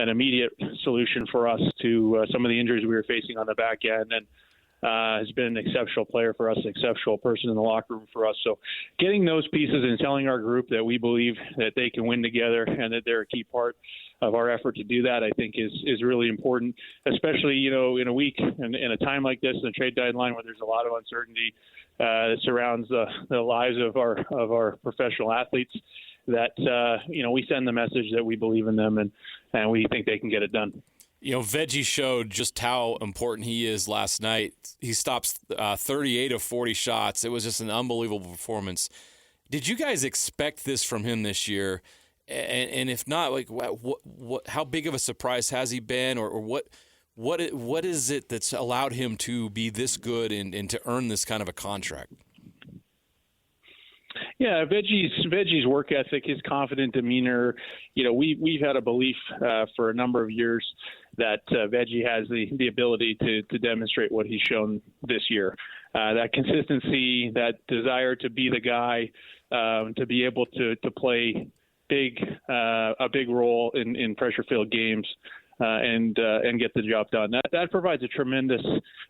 immediate solution for us to some of the injuries we were facing on the back end. And has been an exceptional player for us, an exceptional person in the locker room for us. So getting those pieces and telling our group that we believe that they can win together and that they're a key part of our effort to do that, I think is really important, especially, in a week and in a time like this, in the trade deadline where there's a lot of uncertainty that surrounds the lives of our professional athletes, that, we send the message that we believe in them and we think they can get it done. Veggie showed just how important he is last night. He stops 38 of 40 shots. It was just an unbelievable performance. Did you guys expect this from him this year? And if not, what how big of a surprise has he been, or what is it that's allowed him to be this good and to earn this kind of a contract? Yeah, Veggie's work ethic, his confident demeanor. We've had a belief for a number of years that Veggie has the ability to demonstrate what he's shown this year. That consistency, that desire to be the guy, to be able to play a big role in pressure-filled games and get the job done. That provides a tremendous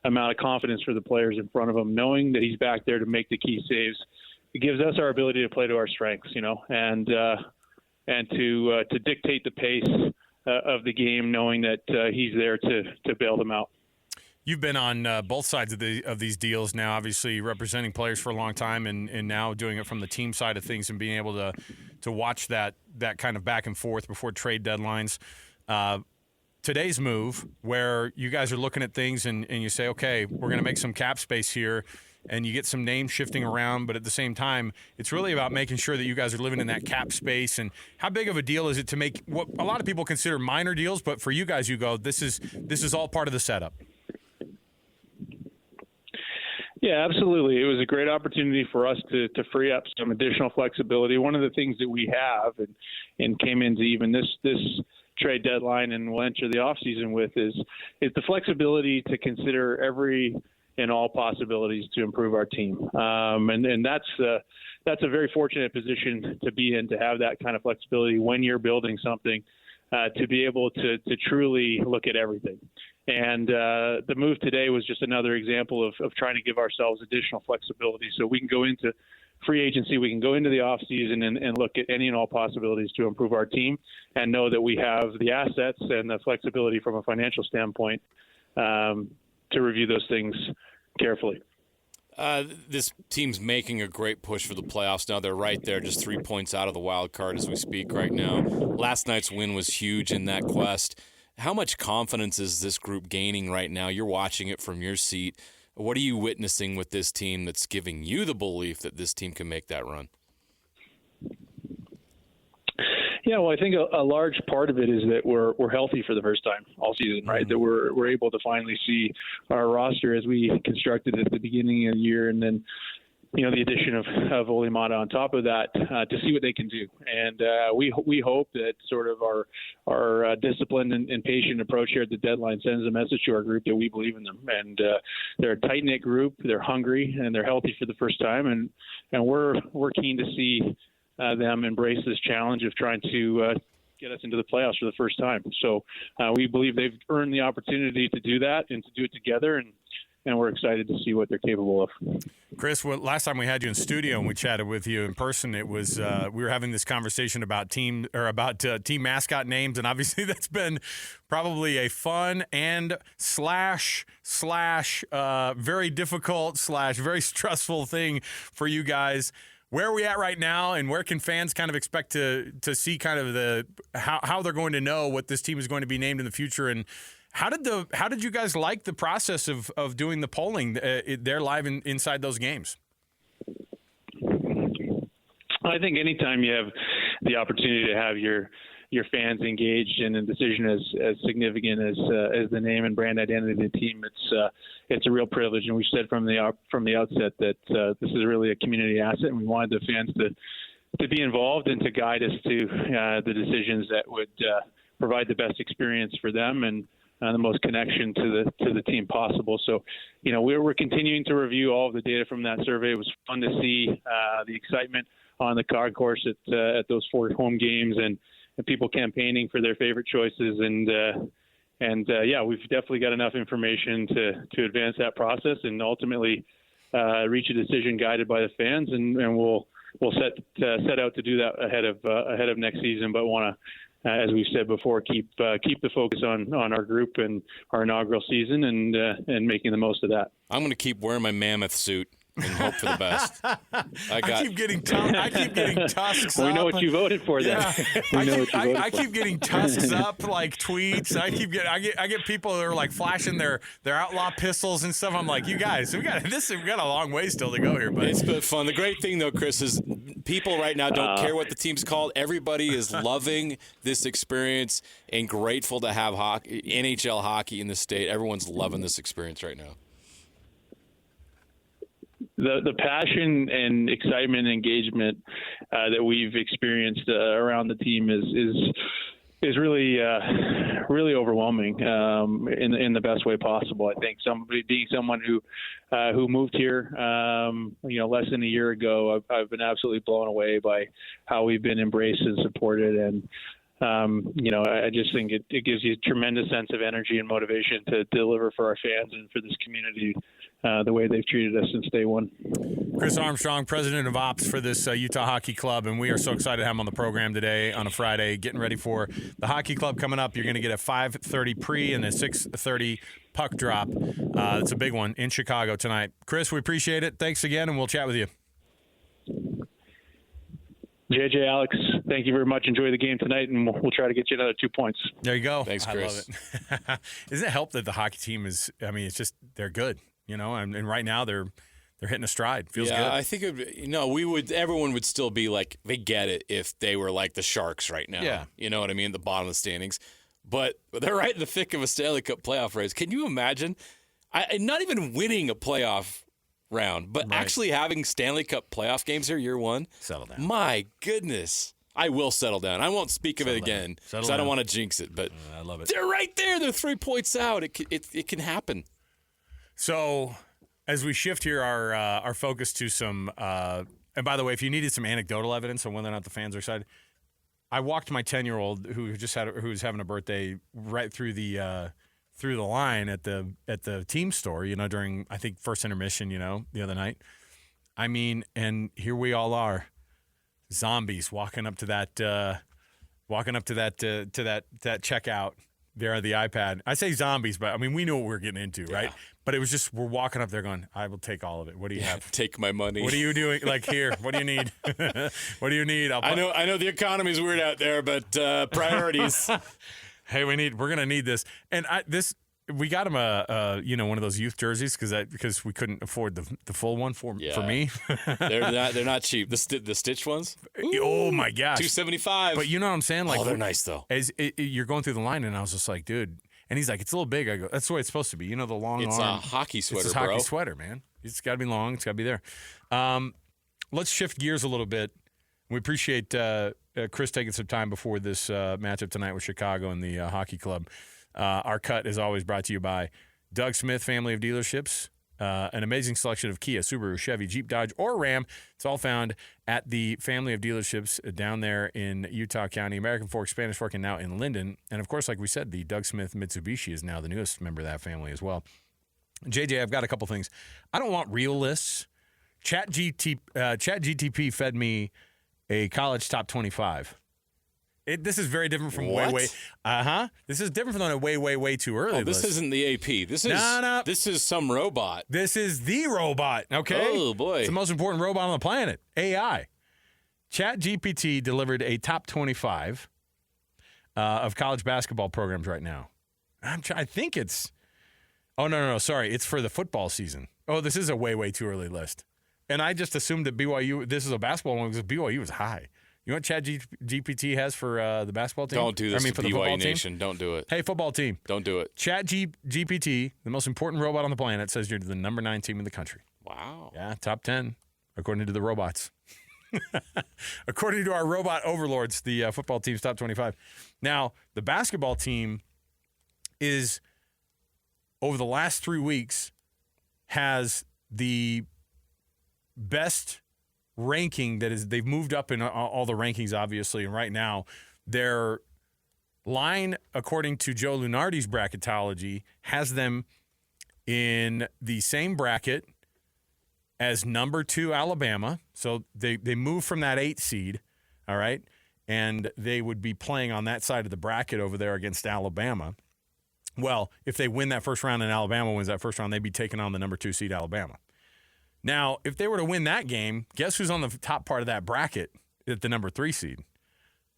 amount of confidence for the players in front of him, knowing that he's back there to make the key saves. It gives us our ability to play to our strengths, and to dictate the pace of the game, knowing that he's there to bail them out. You've been on both sides of these deals now, obviously representing players for a long time, and now doing it from the team side of things and being able to watch that kind of back and forth before trade deadlines. Today's move, where you guys are looking at things and you say, okay, we're going to make some cap space here, and you get some names shifting around, but at the same time, it's really about making sure that you guys are living in that cap space. And how big of a deal is it to make what a lot of people consider minor deals, but for you guys, you go, this is all part of the setup? Yeah, absolutely. It was a great opportunity for us to free up some additional flexibility. One of the things that we have and came into even this trade deadline and we'll enter the offseason with is the flexibility to consider every and all possibilities to improve our team. And that's a very fortunate position to be in, to have that kind of flexibility when you're building something, to be able to truly look at everything. And the move today was just another example of trying to give ourselves additional flexibility so we can go into free agency, we can go into the offseason and look at any and all possibilities to improve our team and know that we have the assets and the flexibility from a financial standpoint to review those things carefully. This team's making a great push for the playoffs now. They're right there, just 3 points out of the wild card as we speak right now. Last night's win was huge in that quest. How much confidence is this group gaining right now? You're watching it from your seat. What are you witnessing with this team that's giving you the belief that this team can make that run? Yeah, well, I think a large part of it is that we're healthy for the first time all season, right? That we're able to finally see our roster as we constructed it at the beginning of the year, and then the addition of Olimata on top of that to see what they can do. And we hope that sort of our disciplined and patient approach here at the deadline sends a message to our group that we believe in them. And they're a tight-knit group. They're hungry and they're healthy for the first time. And we're keen to see them embrace this challenge of trying to get us into the playoffs for the first time. So we believe they've earned the opportunity to do that and to do it together, and we're excited to see what they're capable of. Chris, last time we had you in studio and we chatted with you in person, it was we were having this conversation about team mascot names, and obviously that's been probably a fun and slash very difficult / very stressful thing for you guys. Where are we at right now, and where can fans kind of expect to see kind of how they're going to know what this team is going to be named in the future? And how did you guys like the process of doing the polling there live inside those games? I think anytime you have the opportunity to have your fans engaged in a decision as significant as the name and brand identity of the team, it's a real privilege. And we've said from the outset that this is really a community asset, and we wanted the fans to be involved and to guide us to the decisions that would provide the best experience for them and the most connection to the team possible. So, we're continuing to review all of the data from that survey. It was fun to see the excitement on the concourse at those 4 home games and people campaigning for their favorite choices. And we've definitely got enough information to advance that process and ultimately reach a decision guided by the fans, and we'll set out to do that ahead of next season. But want to, as we've said before, keep the focus on our group and our inaugural season and making the most of that. I'm going to keep wearing my mammoth suit and hope for the best. I keep getting tusks up. We know what you voted for then. Yeah. I keep getting tusks up like tweets. I get people that are like flashing their outlaw pistols and stuff. I'm like, you guys, we got a long way still to go here, but it's been fun. The great thing though, Chris, is people right now don't care what the team's called. Everybody is loving this experience and grateful to have NHL hockey in the state. Everyone's loving this experience right now. The passion and excitement and engagement that we've experienced around the team is really really overwhelming in the best way possible. I think being someone who moved here less than a year ago, I've been absolutely blown away by how we've been embraced and supported, and I just think it gives you a tremendous sense of energy and motivation to deliver for our fans and for this community the way they've treated us since day one. Chris Armstrong, president of ops for this Utah Hockey Club, and we are so excited to have him on the program today on a Friday, getting ready for the hockey club coming up. You're going to get a 5:30 pre and a 6:30 puck drop. It's a big one in Chicago tonight. Chris, we appreciate it. Thanks again, and we'll chat with you. JJ, Alex, thank you very much. Enjoy the game tonight, and we'll try to get you another 2 points. There you go. Thanks, Chris. I love it. Doesn't it help that the hockey team is, it's just, they're good, and right now they're hitting a stride. Feels good. I think everyone would still be like, they get it if they were like the Sharks right now. Yeah. You know what I mean? The bottom of the standings. But they're right in the thick of a Stanley Cup playoff race. Can you imagine? Not even winning a playoff round, but actually having Stanley Cup playoff games here year one. Settle down. My goodness. I will settle down. I won't speak of it again because I don't want to jinx it. But I love it. They're right there. They're 3 points out. It can happen. So as we shift here our focus to some and by the way, if you needed some anecdotal evidence on whether or not the fans are excited, I walked my 10-year-old who was having a birthday right through the line at the team store, during, I think, first intermission, the other night. I mean, and here we all are, zombies walking up to that checkout there at the iPad. I say zombies, but I mean, we knew what we were getting into, right? But it was just, we're walking up there going, I will take all of it. What do you have? Take my money. What are you doing? Like, here, what do you need? What do you need? I know the economy's weird out there, but priorities. Hey, we're going to need this. And we got him one of those youth jerseys because we couldn't afford the full one for me. They're not cheap. The stitch ones. Ooh, oh my gosh, $275. But you know what I'm saying? Like, they're nice though. You're going through the line, and I was just like, dude. And he's like, it's a little big. I go, that's the way it's supposed to be. The long It's arm. a hockey sweater, it's a hockey sweater, man. It's got to be long. It's got to be there. Let's shift gears a little bit. We appreciate Chris taking some time before this matchup tonight with Chicago and the hockey club. Our cut is always brought to you by Doug Smith Family of Dealerships. An amazing selection of Kia, Subaru, Chevy, Jeep, Dodge, or Ram. It's all found at the Family of Dealerships down there in Utah County, American Fork, Spanish Fork, and now in Linden. And, of course, like we said, the Doug Smith Mitsubishi is now the newest member of that family as well. JJ, I've got a couple things. I don't want real lists. ChatGTP fed me a college top 25. This is very different from what? way. This is different from a way too early. This list. Isn't the AP. This is This is some robot. This is the robot. Okay. Oh boy, it's the most important robot on the planet. AI. ChatGPT delivered a top 25 of college basketball programs right now. I think it's. Oh no! Sorry, it's for the football season. Oh, this is a way too early list. And I just assumed that BYU. This is a basketball one because BYU was high. You know what ChatGPT has for the basketball team? Don't do this for to the BYU team? Nation. Don't do it. Hey, football team. Don't do it. ChatGPT, the most important robot on the planet, says you're the number 9 team in the country. Wow. Yeah, top 10, according to the robots. According to our robot overlords, the football team's top 25. Now, the basketball team is, over the last 3 weeks, has the best ranking that is. They've moved up in all the rankings, obviously, and right now they're Line, according to Joe Lunardi's bracketology, has them in the same bracket as number 2 Alabama. So they move from that 8 seed, all right? And they would be playing on that side of the bracket over there against Alabama. Well, if they win that first round and Alabama wins that first round, they'd be taking on the number 2 seed Alabama. Now, if they were to win that game, guess who's on the top part of that bracket at the number 3 seed?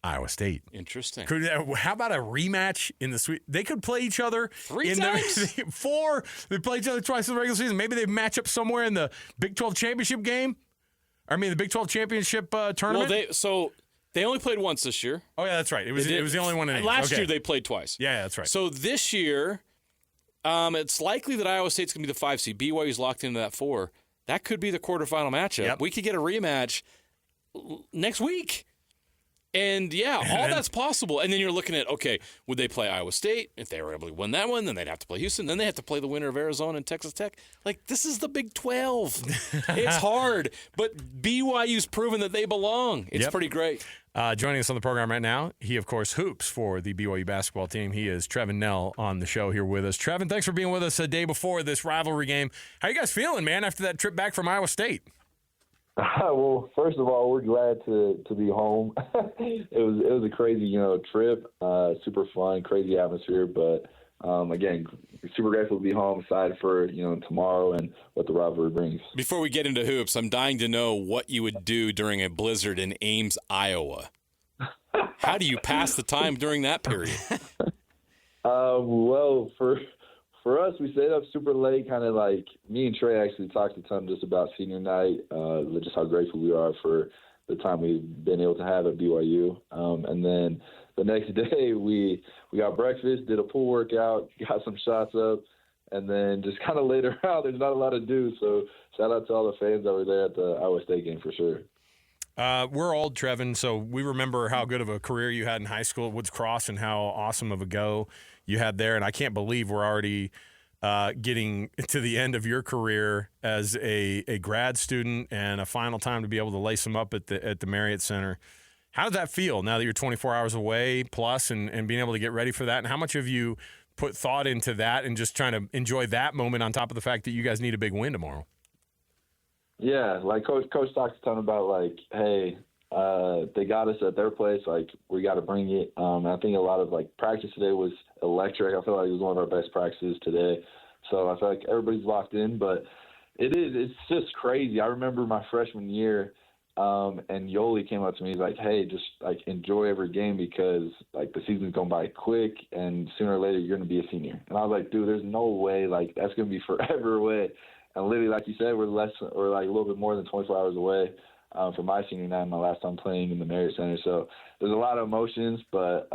Iowa State. Interesting. How about a rematch in the Sweet? They could play each other 3 times? 4. They play each other twice in the regular season. Maybe they match up somewhere in the Big 12 championship game. The Big 12 championship tournament. Well, they only played once this year. Oh yeah, that's right. It was the only one in it. Last year they played twice. Yeah, that's right. So this year, it's likely that Iowa State's going to be the 5 seed. BYU's locked into that 4. That could be the quarterfinal matchup. Yep. We could get a rematch next week. And, all that's possible. And then you're looking at, okay, would they play Iowa State? If they were able to win that one, then they'd have to play Houston. Then they have to play the winner of Arizona and Texas Tech. Like, this is the Big 12. It's hard. But BYU's proven that they belong. It's pretty great. Joining us on the program right now, he, of course, hoops for the BYU basketball team. He is Trevin Knell on the show here with us. Trevin, thanks for being with us a day before this rivalry game. How you guys feeling, man, after that trip back from Iowa State? Well, first of all, we're glad to be home. It was a crazy, trip, super fun, crazy atmosphere. But again, super grateful to be home. Excited for tomorrow and what the rivalry brings. Before we get into hoops, I'm dying to know what you would do during a blizzard in Ames, Iowa. How do you pass the time during that period? Well, for us, we stayed up super late, kind of like me and Trey actually talked a ton just about senior night, just how grateful we are for the time we've been able to have at BYU. And then the next day we got breakfast, did a pool workout, got some shots up, and then just kind of laid around. There's not a lot to do, so shout out to all the fans that were there at the Iowa State game for sure. We're old, Trevin, so we remember how good of a career you had in high school at Woods Cross and how awesome of a go you had there. And I can't believe we're already getting to the end of your career as a grad student and a final time to be able to lace them up at the Marriott Center. How does that feel now that you're 24 hours away plus and being able to get ready for that? And how much have you put thought into that and just trying to enjoy that moment on top of the fact that you guys need a big win tomorrow? Yeah, like Coach talks a ton about, like, hey, they got us at their place, like, we got to bring it. I think a lot of, like, practice today was electric. I feel like it was one of our best practices today. So I feel like everybody's locked in, but it's just crazy. I remember my freshman year, and Yoli came up to me, he's like, hey, just, like, enjoy every game because, like, the season's going by quick, and sooner or later you're going to be a senior. And I was like, dude, there's no way, like, that's going to be forever away. And literally, like you said, we're like a little bit more than 24 hours away from my senior night, my last time playing in the Marriott Center. So there's a lot of emotions, but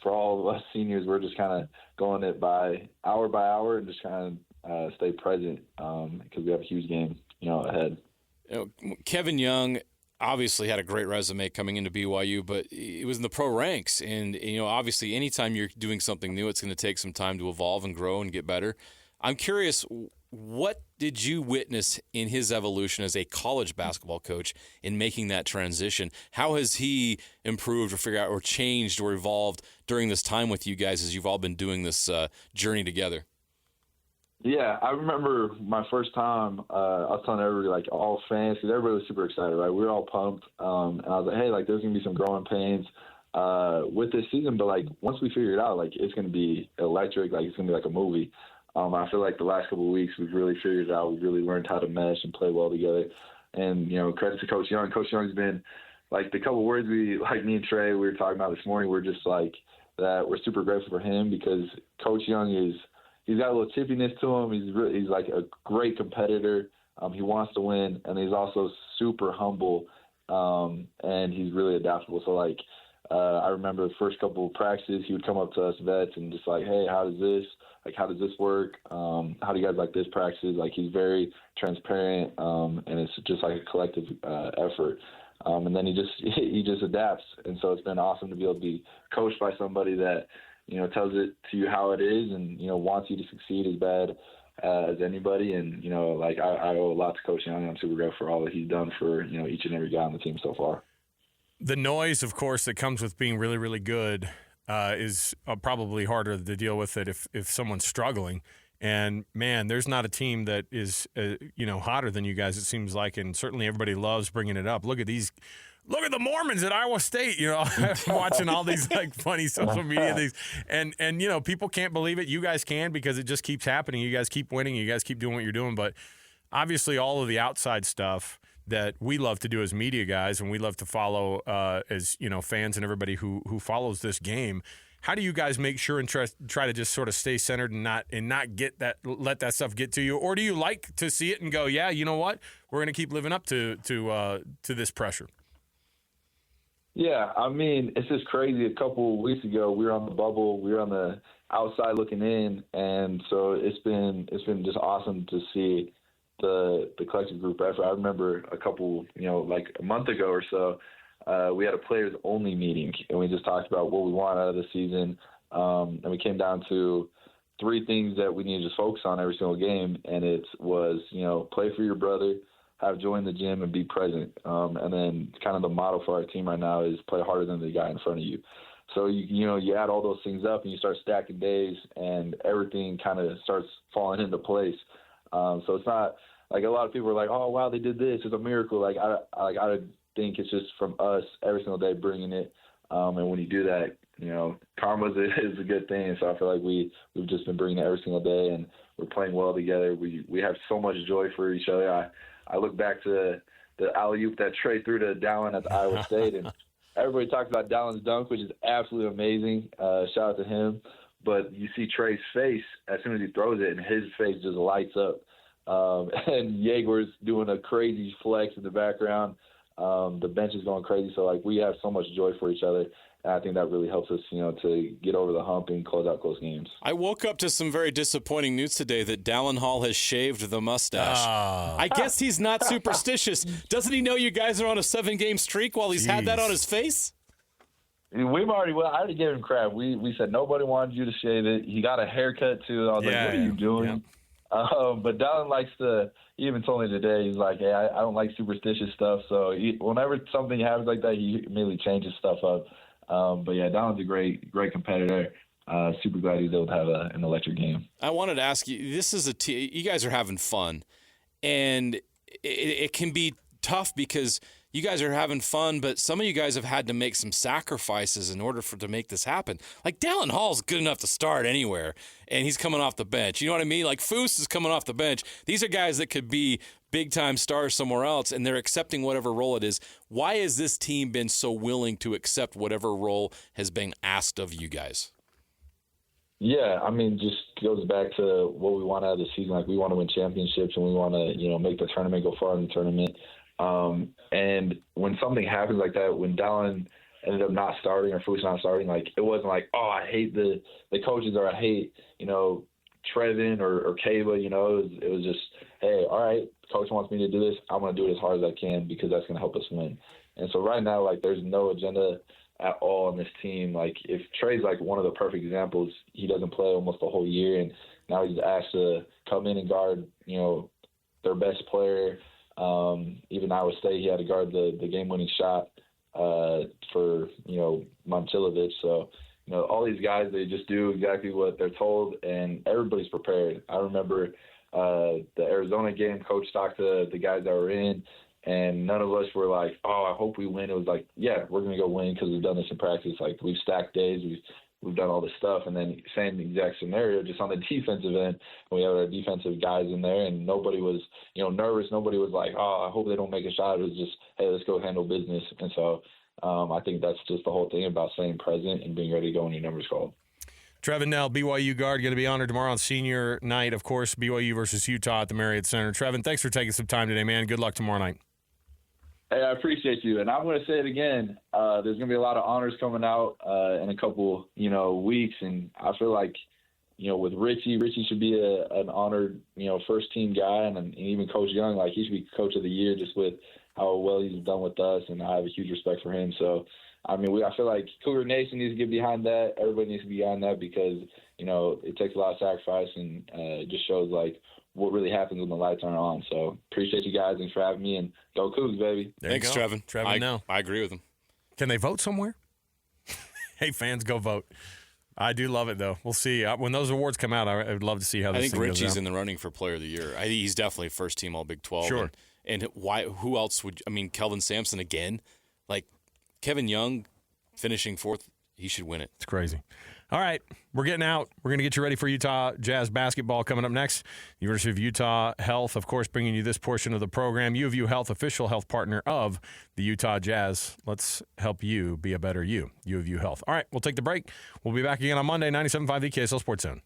for all of us seniors, we're just kind of going it by hour and just kind of stay present because we have a huge game, ahead. Kevin Young obviously had a great resume coming into BYU, but it was in the pro ranks. And, obviously anytime you're doing something new, it's going to take some time to evolve and grow and get better. I'm curious, what did you witness in his evolution as a college basketball coach in making that transition? How has he improved or figured out or changed or evolved during this time with you guys as you've all been doing this journey together? Yeah, I remember my first time, I was telling everybody, like, all fans, because everybody was super excited, right? We were all pumped. And I was like, hey, like, there's going to be some growing pains with this season. But, like, once we figure it out, like, it's going to be electric. Like, it's going to be like a movie. I feel like the last couple of weeks we've really figured it out. We've really learned how to mesh and play well together. And, credit to Coach Young. Coach Young's been, like, the couple of words me and Trey, we were talking about this morning, we're just like that. We're super grateful for him because Coach Young he's got a little chippiness to him. He's like a great competitor. He wants to win, and he's also super humble, and he's really adaptable. So, like, I remember the first couple of practices, he would come up to us vets and just like, hey, how does this work? How do you guys like this practice? Like, he's very transparent, and it's just like a collective effort. And then he just adapts. And so it's been awesome to be able to be coached by somebody that, tells it to you how it is and, wants you to succeed as bad as anybody. And, like, I owe a lot to Coach Young. I'm super grateful for all that he's done for, each and every guy on the team so far. The noise, of course, that comes with being really, really good is probably harder to deal with it if someone's struggling. And, man, there's not a team that is, hotter than you guys, it seems like, and certainly everybody loves bringing it up. Look at the Mormons at Iowa State. I'm watching all these, funny social media things. And people can't believe it. You guys can because it just keeps happening. You guys keep winning. You guys keep doing what you're doing. But obviously all of the outside stuff that we love to do as media guys and we love to follow as, fans and everybody who follows this game. How do you guys make sure and try to just sort of stay centered and not let that stuff get to you? Or do you like to see it and go, yeah, you know what? We're going to keep living up to this pressure. Yeah, I mean, it's just crazy. A couple of weeks ago, we were on the bubble. We were on the outside looking in, and so it's been just awesome to see the collective group effort. I remember a couple, like a month ago or so, we had a players-only meeting, and we just talked about what we want out of the season, and we came down to 3 things that we need to just focus on every single game, and it was, play for your brother, have joy in the gym, and be present. And then kind of the motto for our team right now is play harder than the guy in front of you. So, you add all those things up, and you start stacking days, and everything kind of starts falling into place. So it's not like a lot of people are like, oh, wow, they did this. It's a miracle. I think it's just from us every single day bringing it. And when you do that, karma is a good thing. So I feel like we've just been bringing it every single day, and we're playing well together. We have so much joy for each other. I look back to the alley-oop that Trey threw to Dallin at the Iowa State, and everybody talks about Dallin's dunk, which is absolutely amazing. Shout out to him. But you see Trey's face as soon as he throws it, and his face just lights up. And Jaegor's doing a crazy flex in the background. The bench is going crazy. So, we have so much joy for each other. And I think that really helps us, to get over the hump and close out close games. I woke up to some very disappointing news today that Dallin Hall has shaved the mustache. I guess he's not superstitious. Doesn't he know you guys are on a 7-game streak while he's had that on his face? I already gave him crap. We said nobody wanted you to shave it. He got a haircut, too. I was like, what are you doing? Yeah. But Dallin likes to – he even told me today, he's like, hey, I don't like superstitious stuff. So whenever something happens like that, he immediately changes stuff up. But yeah, Dallin's a great competitor. Super glad he's able to have an electric game. I wanted to ask you, this is you guys are having fun, and it can be tough because you guys are having fun, but some of you guys have had to make some sacrifices in order to make this happen. Like Dallin Hall's good enough to start anywhere, and he's coming off the bench. You know what I mean? Like Foose is coming off the bench. These are guys that could be big-time stars somewhere else, and they're accepting whatever role it is. Why has this team been so willing to accept whatever role has been asked of you guys? Yeah, I mean, just goes back to what we want out of the season. Like, we want to win championships, and we want to, make the tournament, go far in the tournament. And when something happens like that, when Dallin ended up not starting or Foose not starting, it wasn't like, oh, I hate the coaches or I hate, Trevin or Kaba, it was just, hey, all right, coach wants me to do this. I'm going to do it as hard as I can because that's going to help us win. And so right now, there's no agenda at all on this team. If Trey's one of the perfect examples, he doesn't play almost the whole year, and now he's asked to come in and guard, their best player. Even Iowa State, he had to guard the game-winning shot for, Momcilovic. So, all these guys, they just do exactly what they're told, and everybody's prepared. I remember the Arizona game, coach talked to the guys that were in, and none of us were like, oh, I hope we win. It was like, yeah, we're going to go win because we've done this in practice. We've stacked days. We've done all this stuff. And then same exact scenario, just on the defensive end, we have our defensive guys in there, and nobody was, nervous. Nobody was like, oh, I hope they don't make a shot. It was just, hey, let's go handle business. And so I think that's just the whole thing about staying present and being ready to go when your number's called. Trevin Knell, BYU guard, going to be honored tomorrow on senior night. Of course, BYU versus Utah at the Marriott Center. Trevin, thanks for taking some time today, man. Good luck tomorrow night. Hey, I appreciate you. And I'm going to say it again. There's going to be a lot of honors coming out in a couple, weeks. And I feel like, with Richie should be an honored, first-team guy. And even Coach Young, he should be Coach of the Year just with how well he's done with us. And I have a huge respect for him. So, I feel like Cougar Nation needs to get behind that. Everybody needs to be behind that because, it takes a lot of sacrifice and it just shows, what really happens when the lights aren't on. So appreciate you guys and for having me, and go Cougs, baby. Thanks, Trevin. Trevin, I agree with him. Can they vote somewhere? Hey, fans, go vote. I do love it, though. We'll see. When those awards come out, I would love to see how this I think thing goes Richie's down. in the running for Player of the Year. I think he's definitely first team All Big 12. Sure. And why? Who else would? I mean, Kelvin Sampson again. Like Kevin Young finishing fourth, he should win it. It's crazy. All right, we're getting out. We're going to get you ready for Utah Jazz basketball coming up next. University of Utah Health, of course, bringing you this portion of the program. U of U Health, official health partner of the Utah Jazz. Let's help you be a better you. U of U Health. All right, we'll take the break. We'll be back again on Monday, 97.5 the KSL Sports Zone.